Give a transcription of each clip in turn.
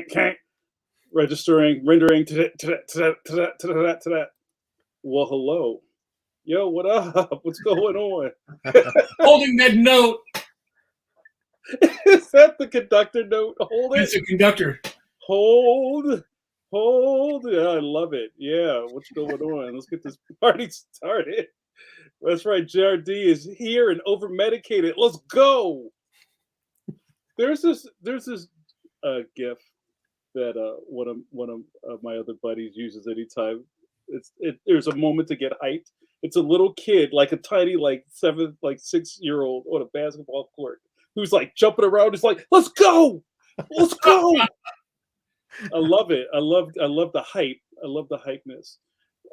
can't. Registering, rendering to that. Well, hello. Yo, what up? What's going on? Holding that note. Is that the conductor note? Hold it. It's a conductor. Hold. Yeah, I love it. Yeah, what's going on? Let's get this party started. That's right. JRD is here and over medicated. Let's go. There's this GIF that one of my other buddies uses anytime. There's a moment to get hyped. It's a little kid, like a tiny, like 6-year-old on a basketball court, who's like jumping around. It's like, let's go. I love it. I love the hype. I love the hypeness.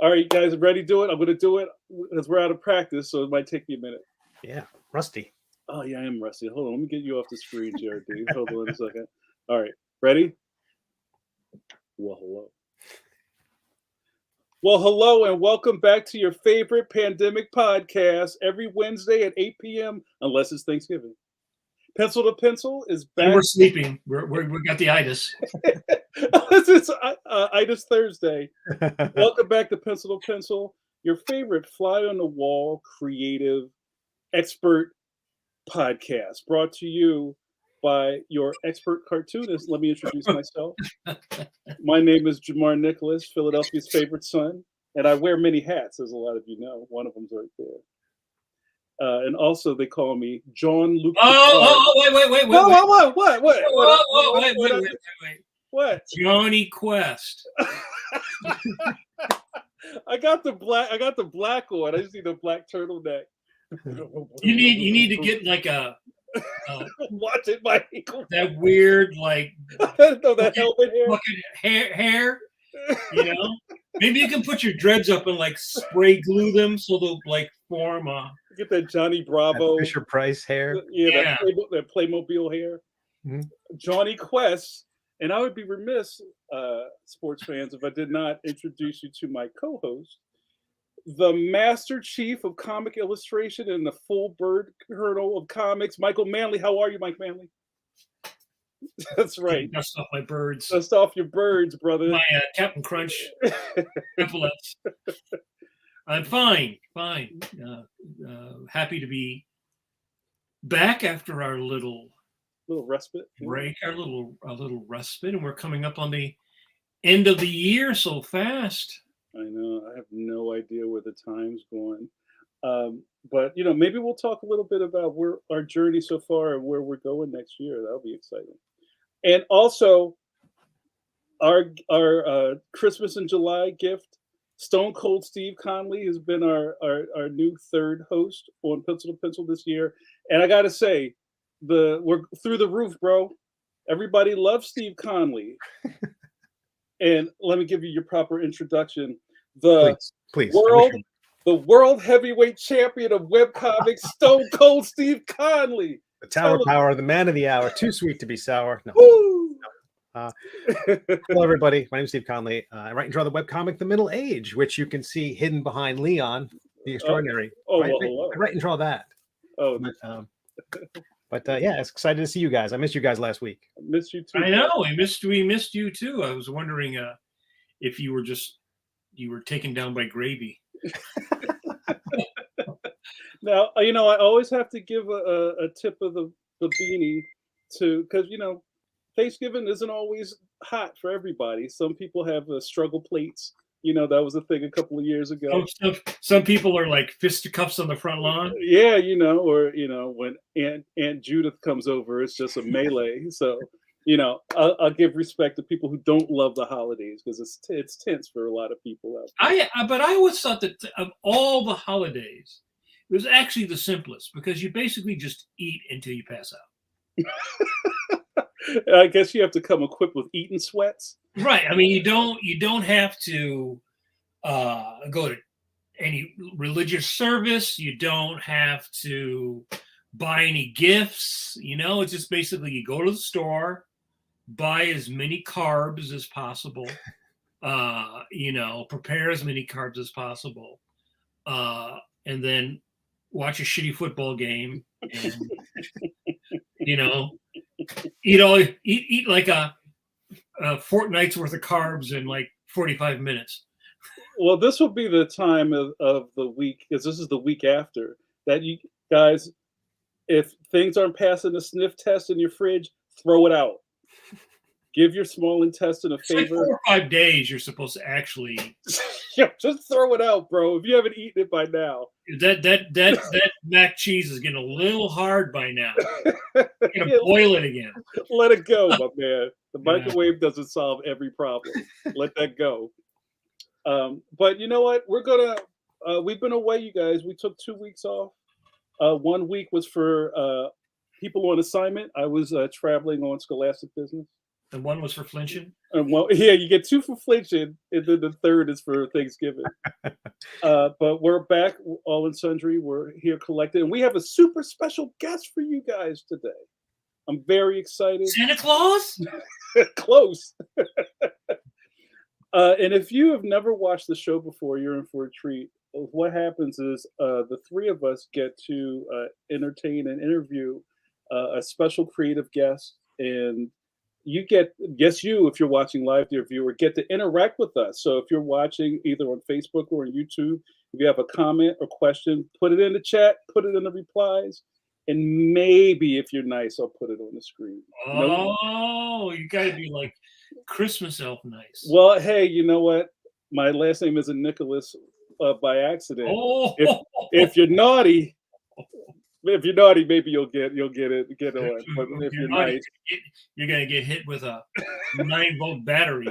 All right, guys, ready to do it? I'm going to do it because we're out of practice, so it might take me a minute. Yeah, rusty. Oh, yeah, I am rusty. Hold on, let me get you off the screen, JRD. Hold on a second. All right, ready? Well, hello. Well, hello, and welcome back to your favorite pandemic podcast every Wednesday at 8 p.m., unless it's Thanksgiving. Pencil to Pencil is back. And we're sleeping. We got the itis. It's Itis Thursday. Welcome back to Pencil to Pencil, your favorite fly-on-the-wall, creative, expert podcast, brought to you by your expert cartoonist. Let me introduce myself. My name is JAMAR Nicholas, Philadelphia's favorite son, and I wear many hats, as a lot of you know. One of them's right there. And also, they call me John Luke. Wait. What? What? Johnny Quest. I got the black one. I just need a black turtleneck. You need to get like a watch it, Michael. That weird like that helmet hair. You know, maybe you can put your dreads up and like spray glue them so they'll like form a. Get that Johnny Bravo, that Fisher Price hair. Yeah. That Playmobil hair. Mm-hmm. Johnny Quest. And I would be remiss, sports fans, if I did not introduce you to my co-host, the Master Chief of Comic Illustration and the full bird colonel of comics, Michael Manley. How are you, Mike Manley? That's right. Dust off my birds. Dust off your birds, brother. My Captain Crunch epaulets. I'm fine. Happy to be back after our little respite break, our little respite, and we're coming up on the end of the year so fast. I know. I have no idea where the time's going. But maybe we'll talk a little bit about where our journey so far and where we're going next year. That'll be exciting. And also, our Christmas in July gift, Stone Cold Steve Conley has been our new third host on Pencil to Pencil this year. And I got to say, we're through the roof, bro. Everybody loves Steve Conley. And let me give you your proper introduction. Please. The world heavyweight champion of webcomics, Stone Cold Steve Conley. The Tower Power, the man of the hour, too sweet to be sour. No. Hello, everybody. My name is Steve Conley. I write and draw the webcomic The Middle Age, which you can see hidden behind Leon, the Extraordinary. I write and draw that. But yeah, it's excited to see you guys. I missed you guys last week. I missed you too. I know. We missed you too. I was wondering if you were taken down by gravy. Now, I always have to give a tip of the beanie because Thanksgiving isn't always hot for everybody. Some people have struggle plates. That was a thing a couple of years ago. Some people are like fisticuffs on the front lawn. Yeah, or when Aunt Judith comes over, it's just a melee. So, I'll give respect to people who don't love the holidays because it's tense for a lot of people out there. But I always thought that of all the holidays, it was actually the simplest because you basically just eat until you pass out. I guess you have to come equipped with eating sweats. Right. I mean, you don't have to go to any religious service. You don't have to buy any gifts. It's just basically you go to the store, buy as many carbs as possible, prepare as many carbs as possible, and then watch a shitty football game and, eat like a a fortnight's worth of carbs in like 45 minutes. Well, this will be the time of the week, because this is the week after that. You guys, if things aren't passing the sniff test in your fridge, throw it out. Give your small intestine a It's like favor. 4 or 5 days you're supposed to actually Yeah, just throw it out, bro. If you haven't eaten it by now. that mac cheese is getting a little hard by now. You're gonna boil it again. Let it go, my man. The Yeah. microwave doesn't solve every problem. Let that go. But you know what? We're gonna. We've been away, you guys. We took 2 weeks off. 1 week was for people on assignment. I was traveling on scholastic business. And one was for flinching. And well, yeah, you get 2 for flinching, and then the third is for Thanksgiving. But we're back, all in sundry. We're here collected, and we have a super special guest for you guys today. I'm very excited. Santa Claus? Close. And if you have never watched the show before, you're in for a treat. What happens is the three of us get to entertain and interview a special creative guest, and you get, if you're watching live, dear viewer, get to interact with us. So if you're watching either on Facebook or on YouTube, if you have a comment or question, put it in the chat, put it in the replies, and maybe if you're nice, I'll put it on the screen. Oh, you gotta be like Christmas elf nice. Well, hey, you know what? My last name isn't Nicholas by accident. Oh, If you're naughty, maybe you'll get on. But if you're nice, you're gonna get hit with a 9-volt battery.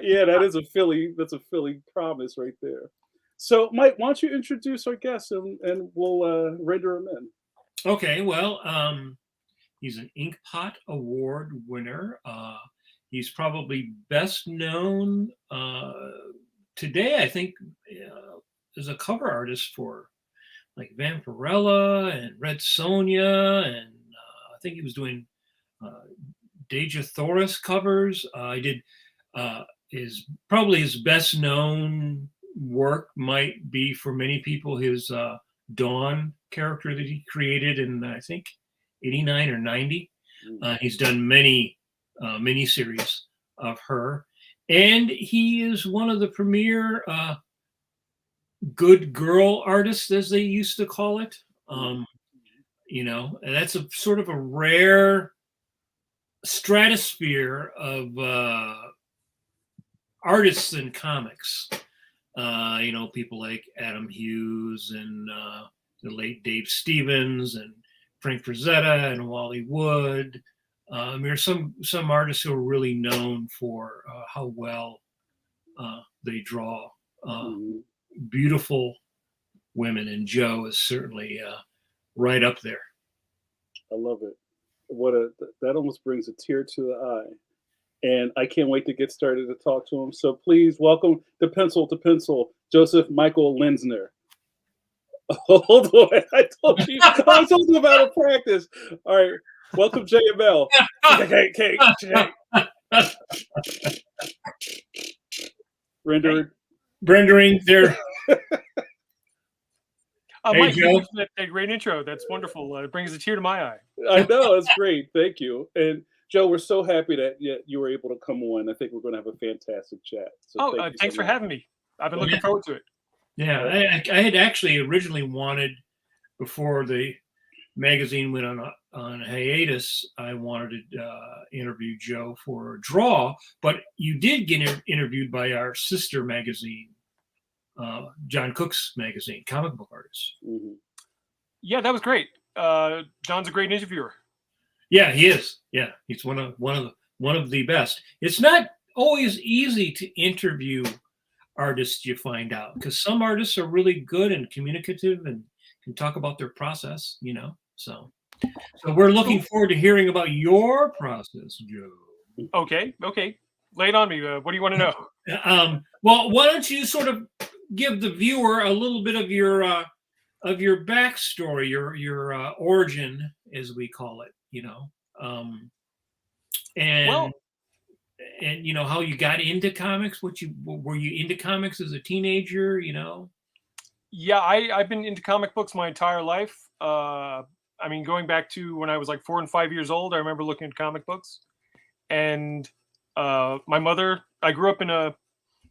Yeah, that's a Philly promise right there. So, Mike, why don't you introduce our guest and we'll render him in. Okay, well, he's an Inkpot Award winner. He's probably best known today, I think, as a cover artist for like Vampirella and Red Sonja, and I think he was doing Deja Thoris covers. I did his best known work might be for many people his Dawn character that he created in I think 89 or 90. He's done many miniseries of her, and he is one of the premier good girl artists, as they used to call it. You know, and that's a sort of a rare stratosphere of artists in comics. You know, people like Adam Hughes and the late Dave Stevens and Frank Frazetta and Wally Wood. There's some artists who are really known for how well they draw beautiful women, and Joe is certainly right up there. I love it. That almost brings a tear to the eye. And I can't wait to get started to talk to him. So please welcome to Pencil to Pencil, Joseph Michael Linsner. Hold on. I told you about a practice. All right. Welcome, JML. Okay. Rendering there. Mike, you did that great intro. That's wonderful. It brings a tear to my eye. I know. It's great. Thank you. And Joe, we're so happy that you were able to come on. I think we're going to have a fantastic chat. So thanks for having me. I've been looking forward to it. Yeah, I had actually originally wanted, before the magazine went on hiatus, I wanted to interview Joe for a draw, but you did get interviewed by our sister magazine, John Cook's magazine, Comic Book Artists. Mm-hmm. Yeah, that was great. John's a great interviewer. Yeah, he is. Yeah, he's one of the best. It's not always easy to interview artists, you find out, because some artists are really good and communicative and can talk about their process, you know. So we're looking forward to hearing about your process, Joe. Okay. Lay it on me. What do you want to know? Well, why don't you sort of give the viewer a little bit of your backstory, your origin, as we call it, you know, and you know how you got into comics. Were you into comics as a teenager? You know. Yeah, I've been into comic books my entire life. I mean, going back to when I was like 4 and 5 years old, I remember looking at comic books, and My mother, I grew up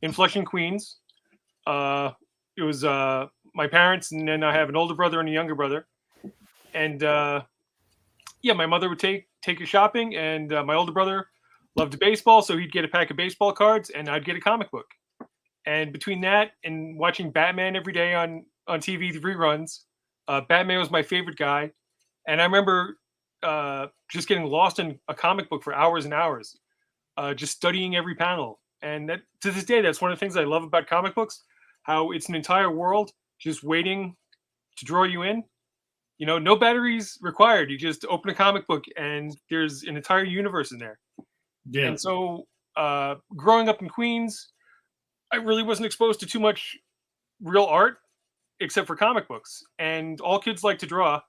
in Flushing, Queens. It was my parents, and then I have an older brother and a younger brother. And yeah, my mother would take us shopping, and my older brother loved baseball, so he'd get a pack of baseball cards, and I'd get a comic book. And between that and watching Batman every day on TV, the reruns, Batman was my favorite guy. And I remember just getting lost in a comic book for hours and hours, just studying every panel. And that, to this day, that's one of the things I love about comic books, how it's an entire world just waiting to draw you in. You know, no batteries required. You just open a comic book and there's an entire universe in there. Yeah. And so growing up in Queens, I really wasn't exposed to too much real art except for comic books. And all kids like to draw,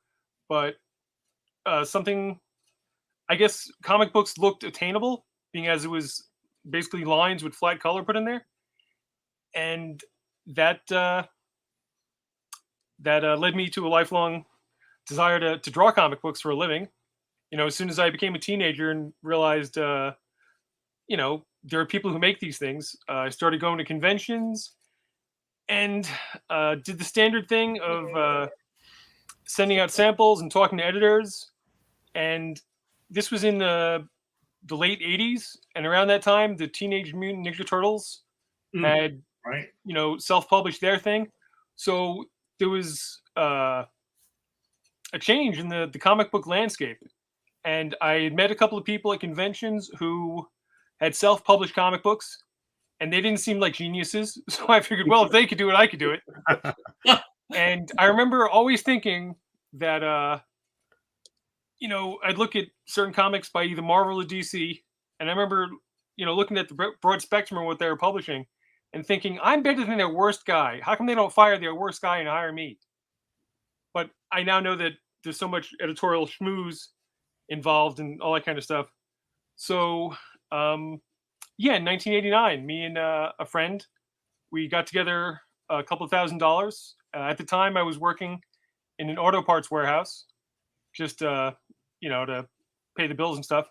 but something, I guess comic books looked attainable, being as it was basically lines with flat color put in there. And that led me to a lifelong desire to draw comic books for a living. You know, as soon as I became a teenager and realized, you know, there are people who make these things, I started going to conventions and did the standard thing of sending out samples and talking to editors. And this was in the late 80s. And around that time, the Teenage Mutant Ninja Turtles had, right, you know, self-published their thing. So there was a change in the comic book landscape. And I had met a couple of people at conventions who had self-published comic books, and they didn't seem like geniuses. So I figured, well, if they could do it, I could do it. And I remember always thinking that, you know, I'd look at certain comics by either Marvel or DC, and I remember, you know, looking at the broad spectrum of what they were publishing and thinking, I'm better than their worst guy. How come they don't fire their worst guy and hire me? But I now know that there's so much editorial schmooze involved and all that kind of stuff. So, yeah, in 1989, me and a friend, we got together a couple of $1,000. At the time, I was working in an auto parts warehouse, just you know, to pay the bills and stuff.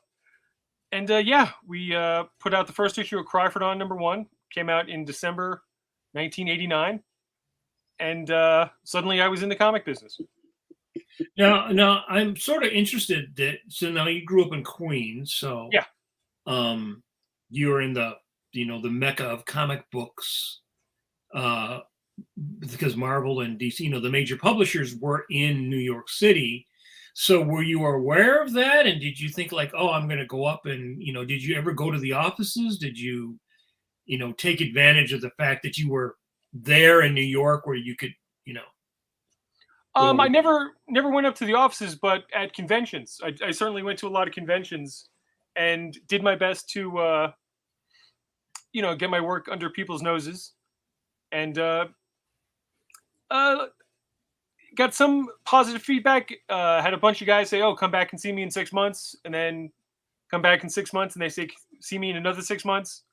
And yeah, we put out the first issue of Cry for Dawn #1. Came out in December 1989, and suddenly I was in the comic business. Now I'm sort of interested that, so now you grew up in Queens, so Yeah. You're in the, you know, the mecca of comic books, because Marvel and DC, you know, the major publishers were in New York City. So were you aware of that? And did you think like, oh, I'm going to go up and, you know, did you ever go to the offices? Did you, you know, take advantage of the fact that you were there in New York where you could, you know? I never went up to the offices, but at conventions, I certainly went to a lot of conventions and did my best to, you know, get my work under people's noses, and got some positive feedback. Had a bunch of guys say, "Oh, come back and see me in 6 months," and then come back in 6 months, and they say, "See me in another 6 months."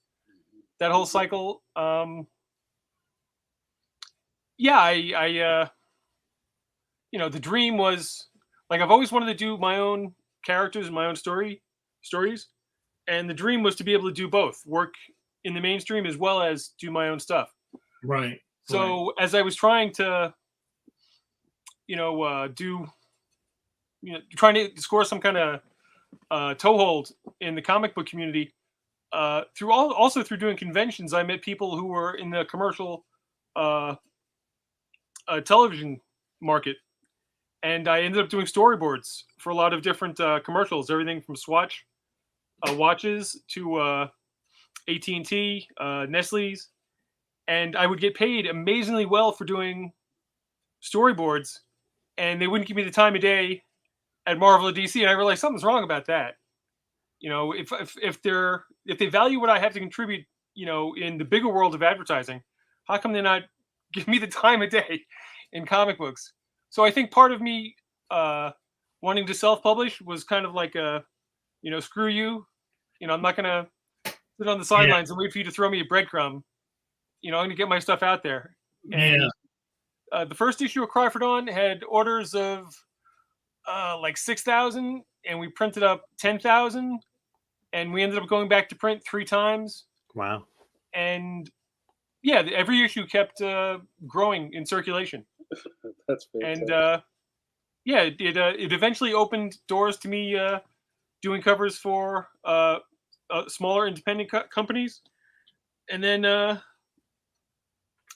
That whole cycle. Yeah, I you know, the dream was like I've always wanted to do my own characters and my own stories, and the dream was to be able to do both, work in the mainstream as well as do my own stuff. Right. So as I was trying to, you know, trying to score some kind of toehold in the comic book community, also through doing conventions, I met people who were in the commercial television market. And I ended up doing storyboards for a lot of different commercials, everything from Swatch watches to AT&T, Nestle's. And I would get paid amazingly well for doing storyboards, and they wouldn't give me the time of day at Marvel or DC. And I realized something's wrong about that. You know, if they value what I have to contribute, you know, in the bigger world of advertising, how come they're not giving me the time of day in comic books? So I think part of me wanting to self-publish was kind of like a, you know, screw you. You know, I'm not going to sit on the sidelines and wait for you to throw me a breadcrumb. You know, I'm going to get my stuff out there. And the first issue of Cry for Dawn had orders of like 6,000, and we printed up 10,000. and we ended up going back to print 3 times. Wow. And yeah, every issue kept growing in circulation. That's fantastic. And yeah, it eventually opened doors to me doing covers for smaller independent companies, and then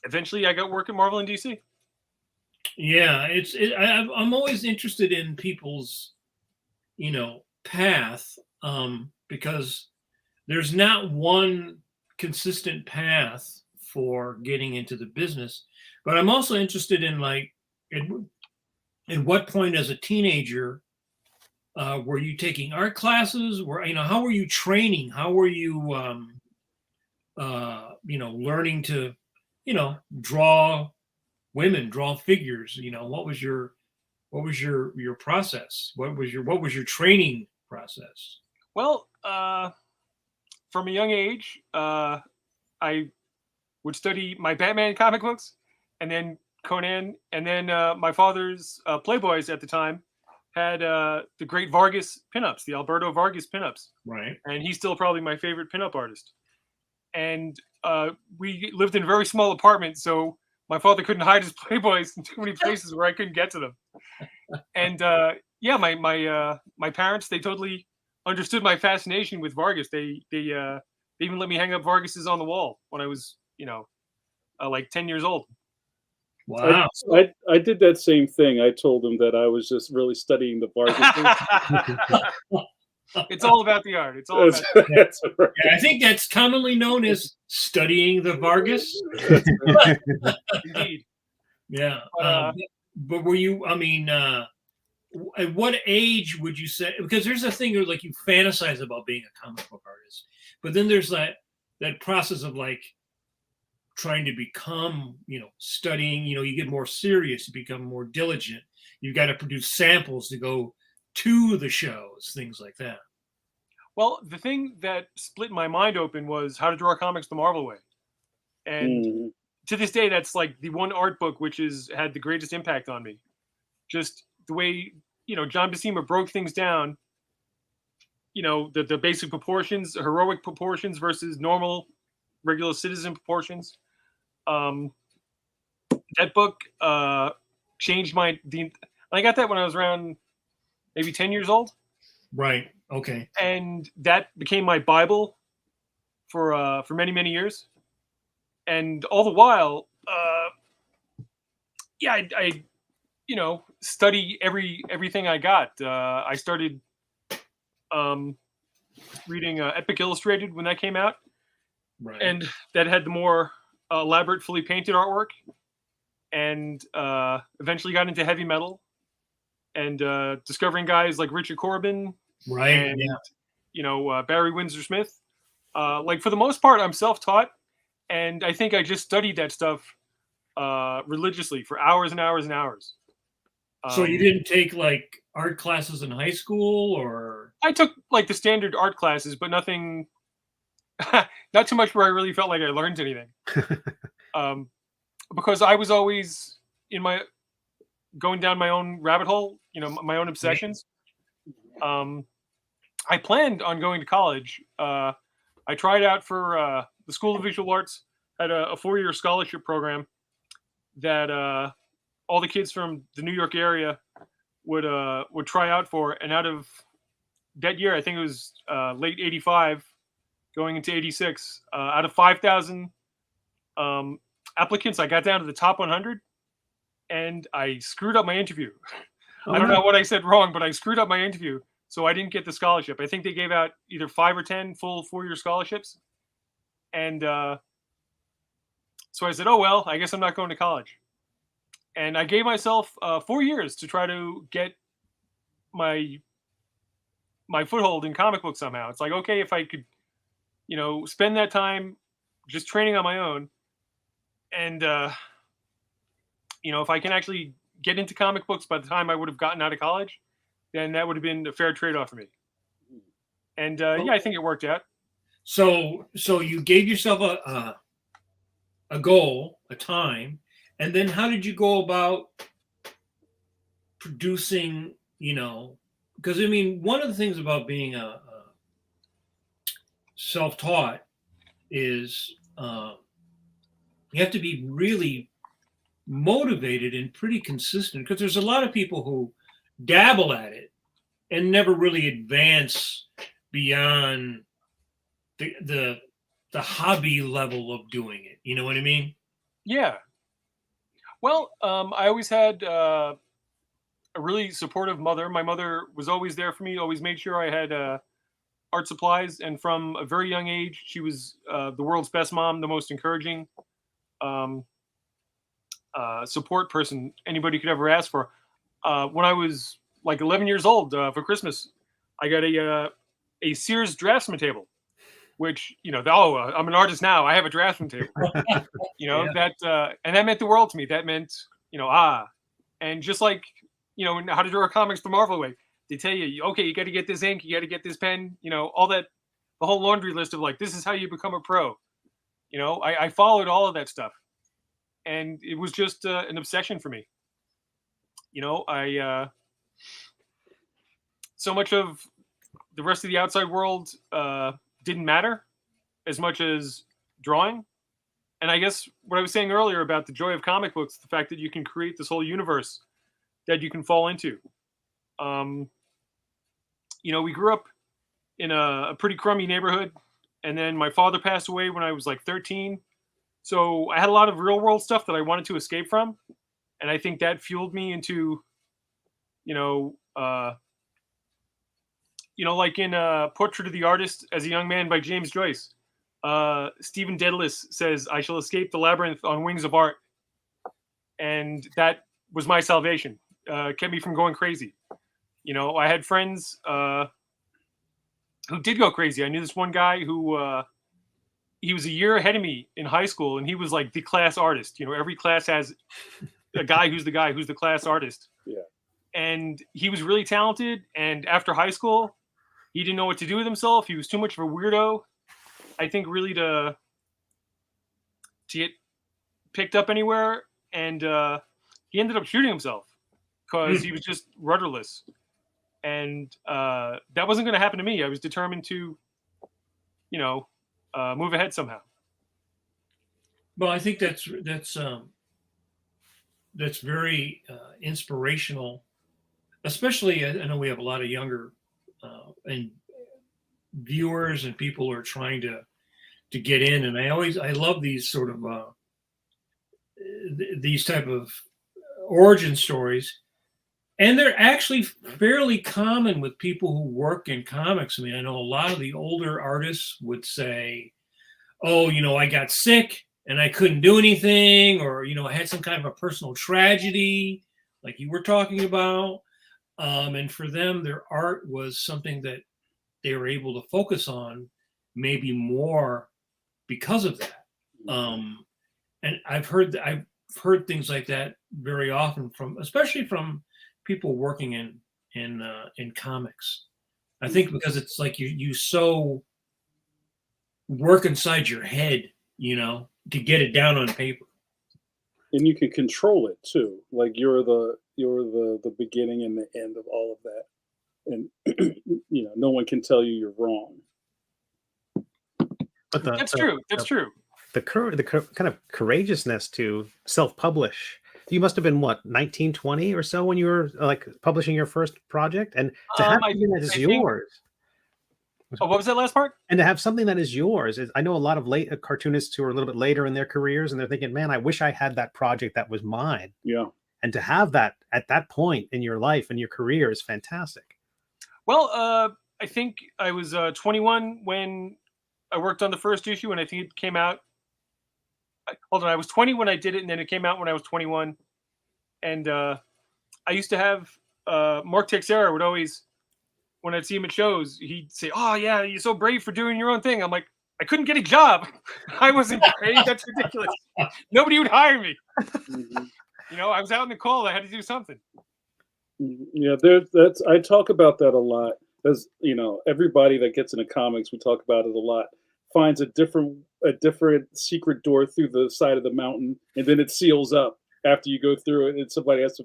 eventually I got work at Marvel and DC. Yeah, I'm always interested in people's, path, because there's not one consistent path for getting into the business. But I'm also interested in, like, at what point as a teenager were you taking art classes? How were you training? How were you, learning to, draw women, draw figures? What was your process? What was your training process? Well, from a young age, I would study my Batman comic books, and then Conan, and then my father's Playboys at the time had the great Vargas pinups, the Alberto Vargas pinups. Right. And he's still probably my favorite pinup artist. And we lived in a very small apartment, so my father couldn't hide his Playboys in too many places where I couldn't get to them. And yeah, my parents, they totally understood my fascination with Vargas. They even let me hang up Vargas's on the wall when I was, like 10 years old. Wow. I did that same thing. I told him that I was just really studying the Vargas. It's all about the art. It's all about that's right. Yeah, I think that's commonly known as studying the Vargas. Indeed. Yeah. But were you, at what age would you say, because there's a thing where, like, you fantasize about being a comic book artist, but then there's that process of, like, trying to become, studying, you get more serious, you become more diligent. You've got to produce samples to go to the shows, things like that. Well, the thing that split my mind open was how to draw comics the Marvel way. And to this day, that's like the one art book which has had the greatest impact on me. Just the way, John Buscema broke things down, the basic proportions, heroic proportions versus normal, regular citizen proportions. That book changed I got that when I was around maybe 10 years old. Right. Okay. And that became my Bible for many, many years. And all the while, yeah, I study everything I got. I started reading Epic Illustrated when that came out. Right. And that had the more elaborate, fully painted artwork. And eventually got into heavy metal and discovering guys like Richard Corbin. Right. And, Barry Windsor Smith. Like, for the most part, I'm self-taught. And I think I just studied that stuff religiously for hours and hours and hours. So you didn't take, like, art classes in high school, or? I took, like, the standard art classes, but nothing, not too much where I really felt like I learned anything. Because I was always going down my own rabbit hole, my own obsessions. I planned on going to college. I tried out for the School of Visual Arts, had a 4-year scholarship program that all the kids from the New York area would try out for. And out of that year, I think it was late '85, going into '86, out of 5,000 applicants, I got down to the top 100, and I screwed up my interview. I don't know what I said wrong, but I screwed up my interview, so I didn't get the scholarship. I think they gave out either 5 or 10 full 4-year scholarships. And so I said, oh, well, I guess I'm not going to college. And I gave myself 4 years to try to get my foothold in comic books somehow. It's like, okay, if I could, spend that time just training on my own, and, if I can actually get into comic books by the time I would have gotten out of college, then that would have been a fair trade-off for me. And yeah, I think it worked out. So you gave yourself a goal, a time, and then how did you go about producing? Because one of the things about being self-taught is you have to be really motivated and pretty consistent, because there's a lot of people who dabble at it and never really advance beyond the hobby level of doing it. You know what I mean? Yeah. Well, I always had a really supportive mother. My mother was always there for me, always made sure I had art supplies. And from a very young age, she was the world's best mom, the most encouraging support person anybody could ever ask for. When I was like 11 years old for Christmas, I got a Sears draftsman table, which, I'm an artist now. I have a draftsman table, that, and that meant the world to me. That meant, and just like, how to draw comics the Marvel way. They tell you, okay, you got to get this ink, you got to get this pen, all that, the whole laundry list of like, this is how you become a pro. I followed all of that stuff, and it was just an obsession for me. So much of the rest of the outside world didn't matter as much as drawing. And I guess what I was saying earlier about the joy of comic books, the fact that you can create this whole universe that you can fall into. We grew up in a pretty crummy neighborhood, and then my father passed away when I was like 13. So I had a lot of real world stuff that I wanted to escape from. And I think that fueled me into, like in Portrait of the Artist as a Young Man by James Joyce, Stephen Dedalus says, I shall escape the labyrinth on wings of art. And that was my salvation. Kept me from going crazy. I had friends who did go crazy. I knew this one guy who he was a year ahead of me in high school, and he was like the class artist. Every class has a guy who's the class artist. Yeah. And he was really talented. And after high school, he didn't know what to do with himself. He was too much of a weirdo, I think, really to get picked up anywhere. And he ended up shooting himself because he was just rudderless. And that wasn't going to happen to me. I was determined to, move ahead somehow. Well, I think that's very inspirational, especially. I know we have a lot of younger and viewers and people who are trying to get in, and I love these sort of these type of origin stories, and they're actually fairly common with people who work in comics. I mean, I know a lot of the older artists would say, "Oh, I got sick and I couldn't do anything," or I had some kind of a personal tragedy, like you were talking about. And for them, their art was something that they were able to focus on, maybe more because of that. And I've heard things like that very often especially from people working in comics. I think because it's like you so work inside your head, to get it down on paper. And you can control it too. Like you're the beginning and the end of all of that. And no one can tell you you're wrong. But That's true. The kind of courageousness to self-publish. You must have been what, 19, 20 or so when you were like publishing your first project, and to have something that is yours. Oh, what was that last part? And to have something that is yours. I know a lot of cartoonists who are a little bit later in their careers, and they're thinking, man, I wish I had that project that was mine. Yeah. And to have that at that point in your life and your career is fantastic. Well, I think I was 21 when I worked on the first issue, and I think it came out. Hold on, I was 20 when I did it, and then it came out when I was 21. And I used to have Mark Texera would always, when I'd see him at shows, he'd say, "Oh yeah, you're so brave for doing your own thing." I'm like, I couldn't get a job. I wasn't brave. That's ridiculous. Nobody would hire me. Mm-hmm. I was out in the cold. I had to do something. Yeah, I talk about that a lot. As everybody that gets into comics, we talk about it a lot, finds a different secret door through the side of the mountain, and then it seals up after you go through it, and somebody has to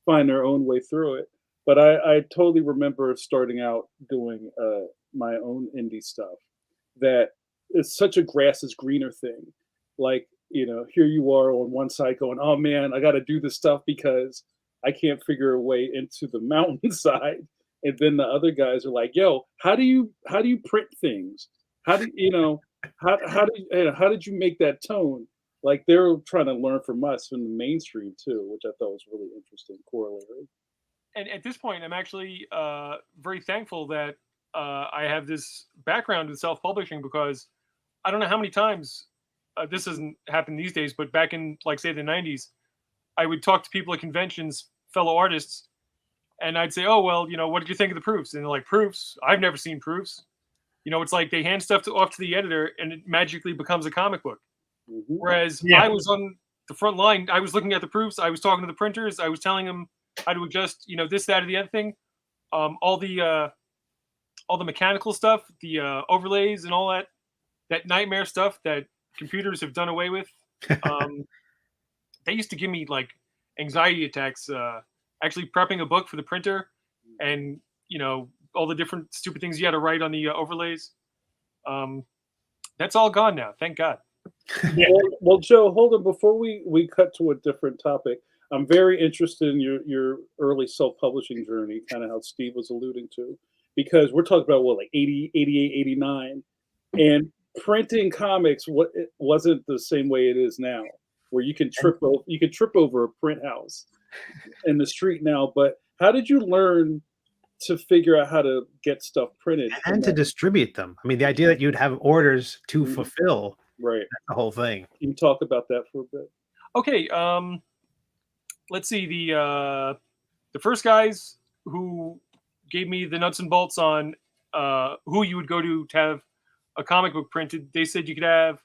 find their own way through it. But I totally remember starting out doing my own indie stuff, that it's such a grass is greener thing. Like, here you are on one side going, oh man, I got to do this stuff because I can't figure a way into the mountainside. And then the other guys are like, yo, how do you print things? How do how did you make that tone? Like they're trying to learn from us from the mainstream too, which I thought was really interesting corollary. And at this point, I'm actually very thankful that I have this background in self-publishing, because I don't know how many times this doesn't happen these days, but back in, like, say, the 90s, I would talk to people at conventions, fellow artists, and I'd say, oh, well, what did you think of the proofs? And they're like, proofs? I've never seen proofs. It's like they hand stuff off to the editor and it magically becomes a comic book. Mm-hmm. Whereas I was on the front line. I was looking at the proofs. I was talking to the printers. I was telling them how to adjust, this, that, or the other thing. All the mechanical stuff, the overlays and all that nightmare stuff that computers have done away with. They used to give me like anxiety attacks actually prepping a book for the printer, and all the different stupid things you had to write on the overlays. That's all gone now, thank God. Yeah. Well, Joe, hold on. Before we cut to a different topic, I'm very interested in your early self-publishing journey, kind of how Steve was alluding to, because we're talking about what, like 80, 88, 89, and printing comics it wasn't the same way it is now, where you can trip over a print house in the street now. But how did you learn to figure out how to get stuff printed and to distribute them? I mean, the idea that you'd have orders to fulfill, right? That's the whole thing. Can you talk about that for a bit? Okay, let's see. The first guys who gave me the nuts and bolts on who you would go to have a comic book printed, they said you could have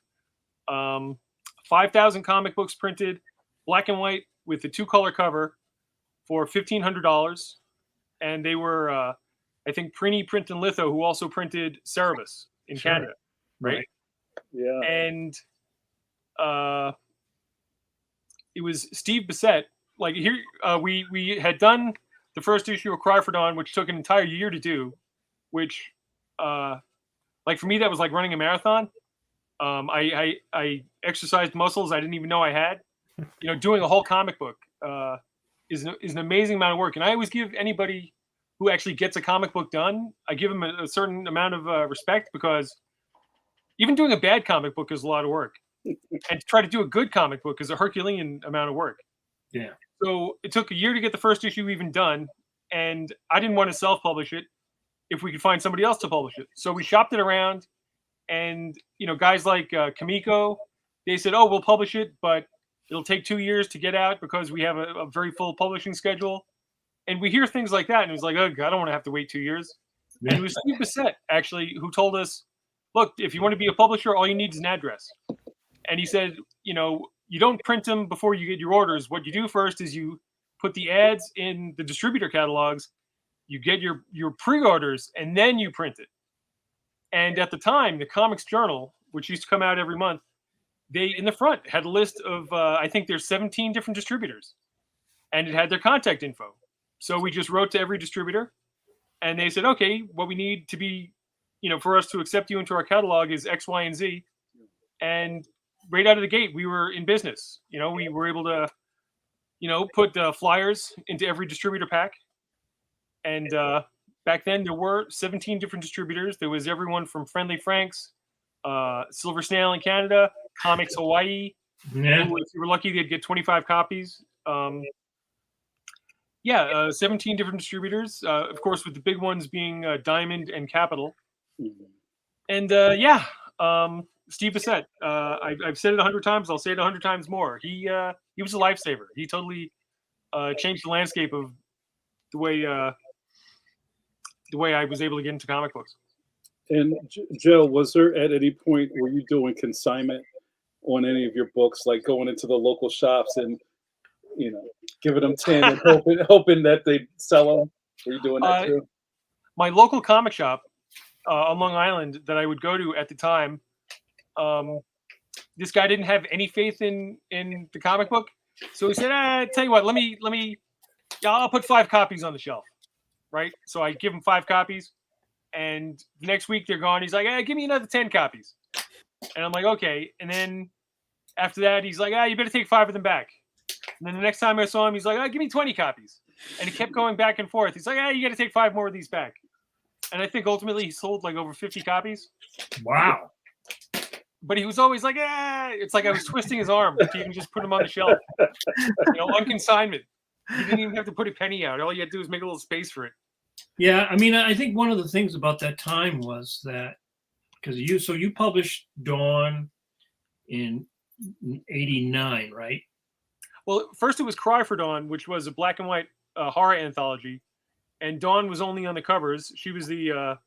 5,000 comic books printed, black and white, with a 2-color cover for $1,500. And they were, I think, Prini Print and Litho, who also printed Cerebus in Canada, right? Yeah. And it was Steve Bissett. Like, here, we had done the first issue of Cry for Dawn, which took an entire year to do, which, like, for me, that was like running a marathon. I exercised muscles I didn't even know I had. Doing a whole comic book is an amazing amount of work. And I always give anybody who actually gets a comic book done, I give them a certain amount of respect, because even doing a bad comic book is a lot of work. And to try to do a good comic book is a Herculean amount of work. Yeah. So it took a year to get the first issue even done. And I didn't want to self-publish it if we could find somebody else to publish it. So we shopped it around, and, guys like Kamiko, they said, oh, we'll publish it, but it'll take 2 years to get out because we have a very full publishing schedule. And we hear things like that, and it was like, oh, God, I don't want to have to wait 2 years. Yeah. And it was Steve Bissett, actually, who told us, look, if you want to be a publisher, all you need is an address. And he said, you don't print them before you get your orders. What you do first is you put the ads in the distributor catalogs, you get your pre-orders, and then you print it. And at the time, the Comics Journal, which used to come out every month, they, in the front, had a list of, I think there's 17 different distributors. And it had their contact info. So we just wrote to every distributor, and they said, okay, what we need to be, for us to accept you into our catalog is X, Y, and Z. And right out of the gate, we were in business. We were able to, put flyers into every distributor pack. And back then, there were 17 different distributors. There was everyone from Friendly Franks, Silver Snail in Canada, Comics Hawaii. Yeah. Who, if you were lucky, they'd get 25 copies. 17 different distributors. Of course, with the big ones being Diamond and Capital. And Steve Bissett. I've said it 100 times. I'll say it 100 times more. He was a lifesaver. He totally changed the landscape of the way I was able to get into comic books. And Joe, was there at any point were you doing consignment on any of your books, like going into the local shops and giving them 10 and hoping that they sell them? Were you doing that too? My local comic shop on Long Island that I would go to at the time, this guy didn't have any faith in the comic book, so he said, "Tell you what, I'll put 5 copies on the shelf." Right? So I give him 5 copies. And the next week they're gone. He's like, give me another 10 copies. And I'm like, okay. And then after that, he's like, you better take 5 of them back. And then the next time I saw him, he's like, give me 20 copies. And he kept going back and forth. He's like, you got to take 5 more of these back. And I think ultimately he sold like over 50 copies. Wow. But he was always like, it's like I was twisting his arm to even just put him on the shelf. On consignment. You didn't even have to put a penny out. All you had to do was make a little space for it. Yeah, I mean, I think one of the things about that time was that because you published Dawn in '89, right? Well, first it was Cry for Dawn, which was a black and white horror anthology, and Dawn was only on the covers. She was the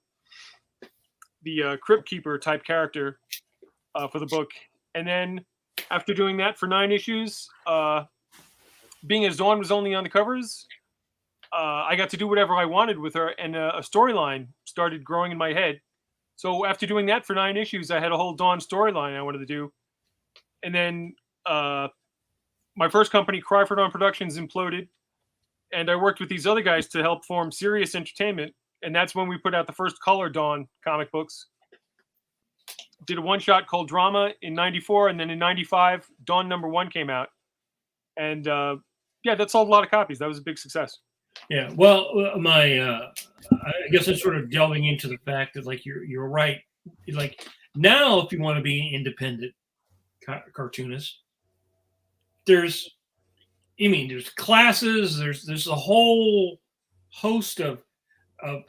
crypt keeper type character for the book. And then after doing that for 9 issues, being as Dawn was only on the covers, I got to do whatever I wanted with her, and a storyline started growing in my head. So after doing that for 9 issues, I had a whole Dawn storyline I wanted to do. And then my first company, Cry for Dawn Productions, imploded, and I worked with these other guys to help form Sirius Entertainment, and that's when we put out the first color Dawn comic books. Did a one-shot called Drama in '94, and then in '95, Dawn #1 came out. And that sold a lot of copies. That was a big success. Yeah, well, I guess I'm sort of delving into the fact that, like, you're right. Like, now, if you want to be an independent cartoonist, there's classes, there's a whole host of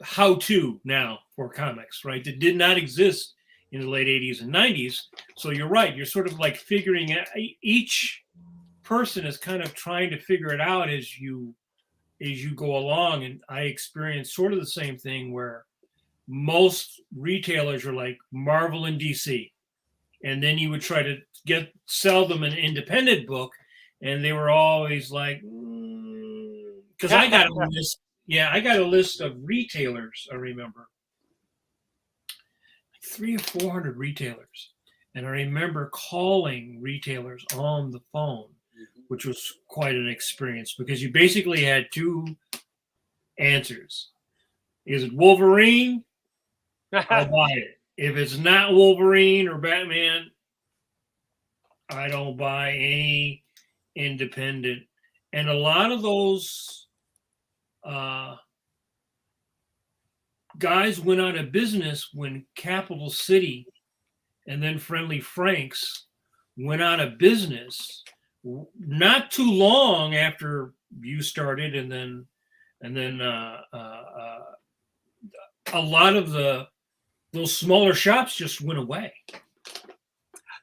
how-to now for comics, right? That did not exist in the late '80s and '90s. So you're right. You're sort of like figuring out. Each person is kind of trying to figure it out as you go along. And I experienced sort of the same thing where most retailers are like Marvel and DC, and then you would try to sell them an independent book, and they were always like, because I got a list. Yeah, I got a list of retailers. I remember 300 or 400 retailers, and I remember calling retailers on the phone, which was quite an experience because you basically had 2 answers. Is it Wolverine? I'll buy it. If it's not Wolverine or Batman, I don't buy any independent. And a lot of those guys went out of business when Capital City and then Friendly Frank's went out of business not too long after you started, and then a lot of those smaller shops just went away.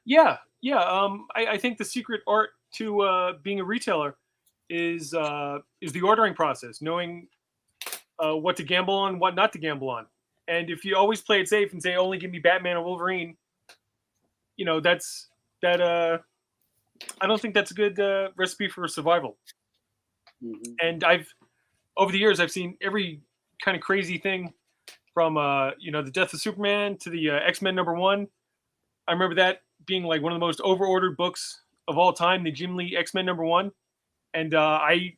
Yeah. I think the secret art to being a retailer is the ordering process, knowing what to gamble on, what not to gamble on. And if you always play it safe and say, only give me Batman or Wolverine, I don't think that's a good recipe for survival. Mm-hmm. And over the years, I've seen every kind of crazy thing from, the Death of Superman to the X-Men #1. I remember that being like one of the most over-ordered books of all time, the Jim Lee X-Men #1. And I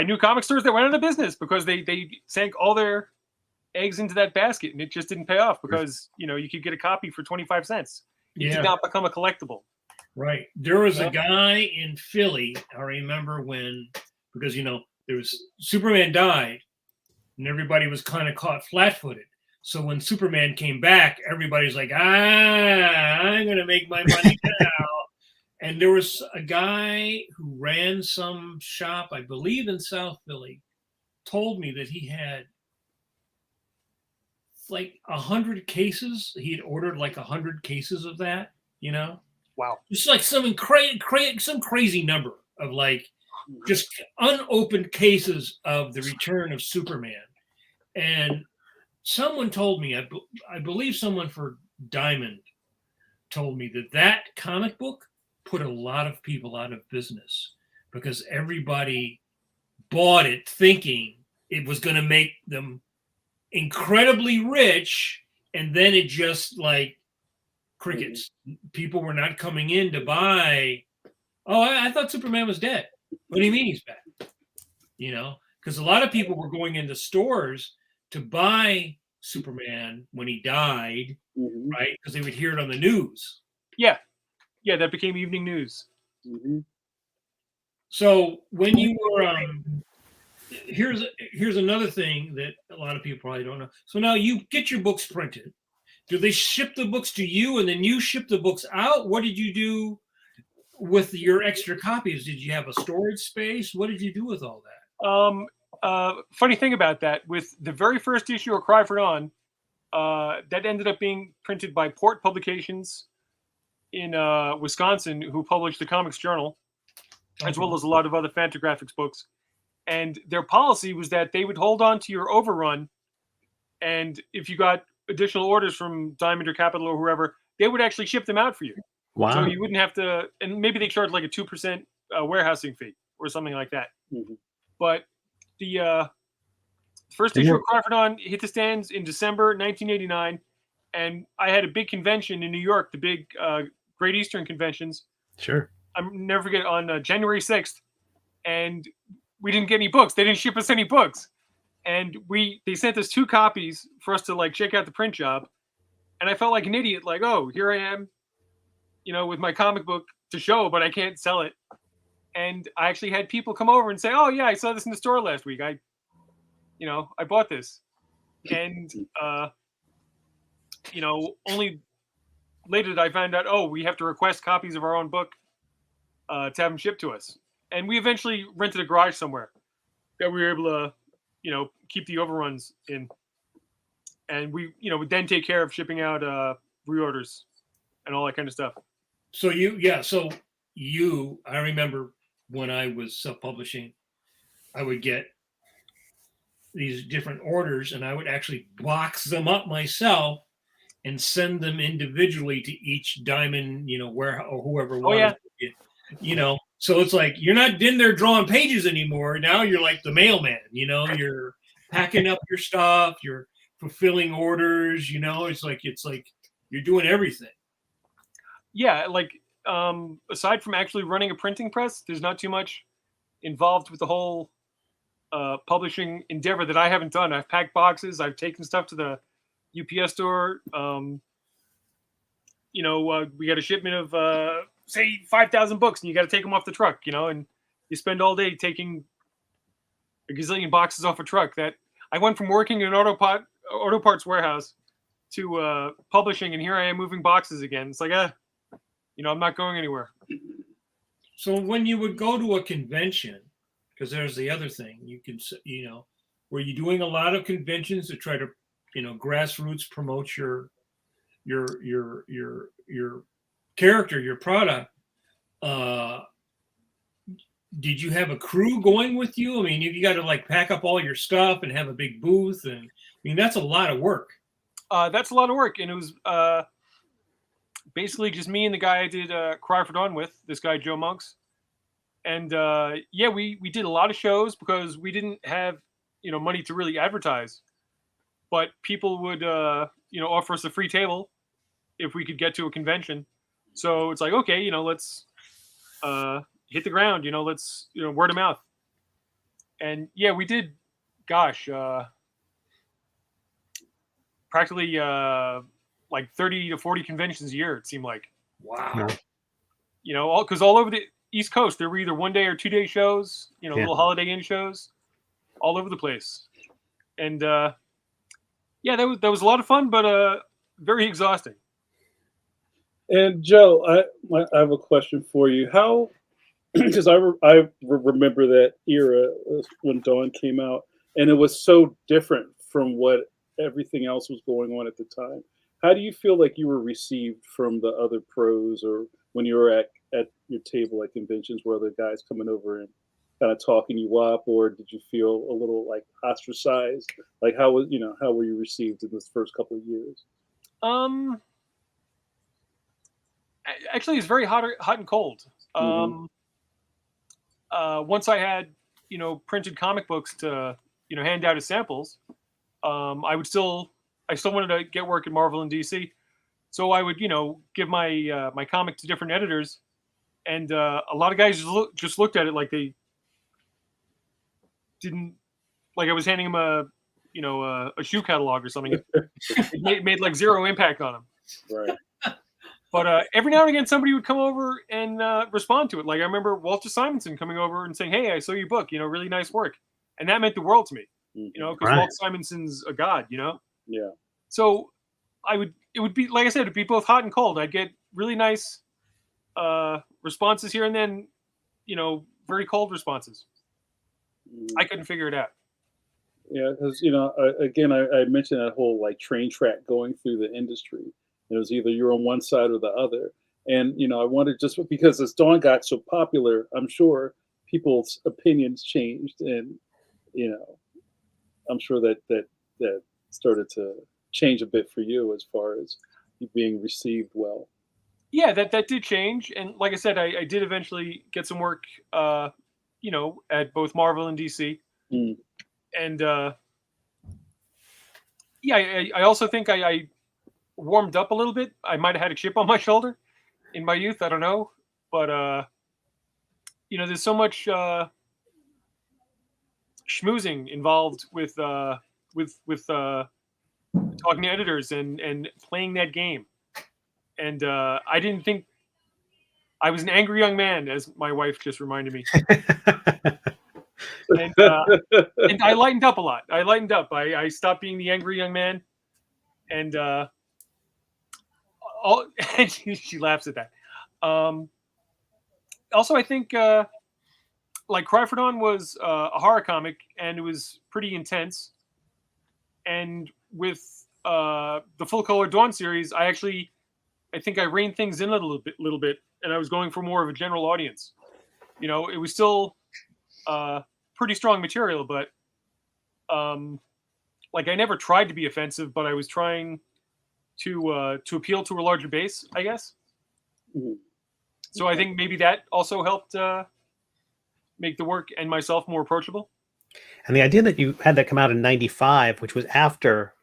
knew comic stores that went out of business because they sank all their eggs into that basket, and it just didn't pay off because, you could get a copy for 25 cents. It did not become a collectible. Right. There was a guy in Philly, I remember because, there was Superman died and everybody was kind of caught flat-footed. So when Superman came back, everybody's like, I'm going to make my money now. And there was a guy who ran some shop, I believe in South Philly, told me that he had like 100 cases. He had ordered like 100 cases of that, Wow. It's like some crazy number of like just unopened cases of the Return of Superman. And someone told me, I believe someone for Diamond told me that comic book put a lot of people out of business because everybody bought it thinking it was going to make them incredibly rich, and then it just like crickets. People were not coming in to buy. Oh, I thought Superman was dead. What do you mean he's back? Because a lot of people were going into stores to buy Superman when he died, Mhm. right? Because they would hear it on the news. Yeah, that became evening news. Mhm. So when you were here's another thing that a lot of people probably don't know. So now you get your books printed. Do they ship the books to you and then you ship the books out? What did you do with your extra copies? Did you have a storage space? What did you do with all that? Funny thing about that, with the very first issue of Cry for Dawn, that ended up being printed by Port Publications in Wisconsin, who published the Comics Journal, as well as a lot of other Fantagraphics books. And their policy was that they would hold on to your overrun, and if you got additional orders from Diamond or Capital or whoever, they would actually ship them out for you. Wow. So you wouldn't have to, and maybe they charge like a 2% warehousing fee or something like that. Mhm. But the first issue of Cry for Dawn hit the stands in December 1989, and I had a big convention in New York, the big Great Eastern Conventions. Sure. I'll never forget, on January 6th, and we didn't get any books. They didn't ship us any books. And they sent us 2 copies for us to like check out the print job. And I felt like an idiot, like, oh, here I am, with my comic book to show, but I can't sell it. And I actually had people come over and say, oh yeah, I saw this in the store last week. I bought this. And, only later did I find out, oh, we have to request copies of our own book to have them shipped to us. And we eventually rented a garage somewhere that we were able to, keep the overruns in. And we, would then take care of shipping out reorders and all that kind of stuff. So I remember when I was self-publishing, I would get these different orders and I would actually box them up myself and send them individually to each Diamond, warehouse or whoever wanted it. So it's like you're not in there drawing pages anymore. Now you're like the mailman, you're packing up your stuff, you're fulfilling orders, it's like you're doing everything. Yeah, like aside from actually running a printing press, there's not too much involved with the whole publishing endeavor that I haven't done. I've packed boxes, I've taken stuff to the UPS store. We got a shipment of say 5,000 books, and you got to take them off the truck, and you spend all day taking a gazillion boxes off a truck. That I went from working in an auto parts warehouse to publishing, and here I am moving boxes again. It's like, I'm not going anywhere. So when you would go to a convention, because there's the other thing, were you doing a lot of conventions to try to, grassroots promote your character, your product? Did you have a crew going with you? I mean, you got to like pack up all your stuff and have a big booth, and that's a lot of work. That's a lot of work, and it was basically just me and the guy I did Cry for Dawn with, this guy Joe Monks. And we did a lot of shows because we didn't have money to really advertise, but people would offer us a free table if we could get to a convention. So it's like, okay, let's hit the ground, let's word of mouth. And we did, practically like 30 to 40 conventions a year, it seemed like. Wow. Because all over the East Coast, there were either 1 day or 2 day shows, little Holiday Inn shows, all over the place. And that was a lot of fun, but very exhausting. And Joe, I have a question for you. How, because I remember that era when Dawn came out, and it was so different from what everything else was going on at the time. How do you feel like you were received from the other pros, or when you were at your table at conventions, were other guys coming over and kind of talking you up, or did you feel a little like ostracized? Like how were you received in this first couple of years? Actually, it's very hot and cold. Once I had printed comic books to hand out as samples, I still wanted to get work at Marvel and DC, so I would give my my comic to different editors, and a lot of guys just looked at it like they didn't, like I was handing them a shoe catalog or something. It made like zero impact on him. Right. But every now and again, somebody would come over and respond to it. Like I remember Walter Simonson coming over and saying, "Hey, I saw your book. Really nice work," and that meant the world to me. Because Right. Walter Simonson's a god. Yeah. So it would be like I said, it'd be both hot and cold. I'd get really nice responses here and then, very cold responses. I couldn't figure it out. Yeah, because again, I mentioned that whole like train track going through the industry. It was either you're on one side or the other, and I wondered just because as Dawn got so popular, I'm sure people's opinions changed, and I'm sure that started to change a bit for you as far as you being received well. Yeah, that did change, and like I said, I did eventually get some work, at both Marvel and DC, Mm. and yeah, I also think I warmed up a little bit. I might have had a chip on my shoulder in my youth. I don't know, but there's so much schmoozing involved with talking to editors and playing that game, and I didn't think I was an angry young man, as my wife just reminded me. And I lightened up a lot. I lightened up. I stopped being the angry young man, and and she laughs at that. Also, I think like Cry for Dawn was a horror comic, and it was pretty intense. And with the Full Color Dawn series, I think I reined things in a little bit, and I was going for more of a general audience. It was still pretty strong material, but like I never tried to be offensive, but I was trying to appeal to a larger base, I guess. Mhm. So I think maybe that also helped make the work and myself more approachable. And the idea that you had that come out in '95, which was after,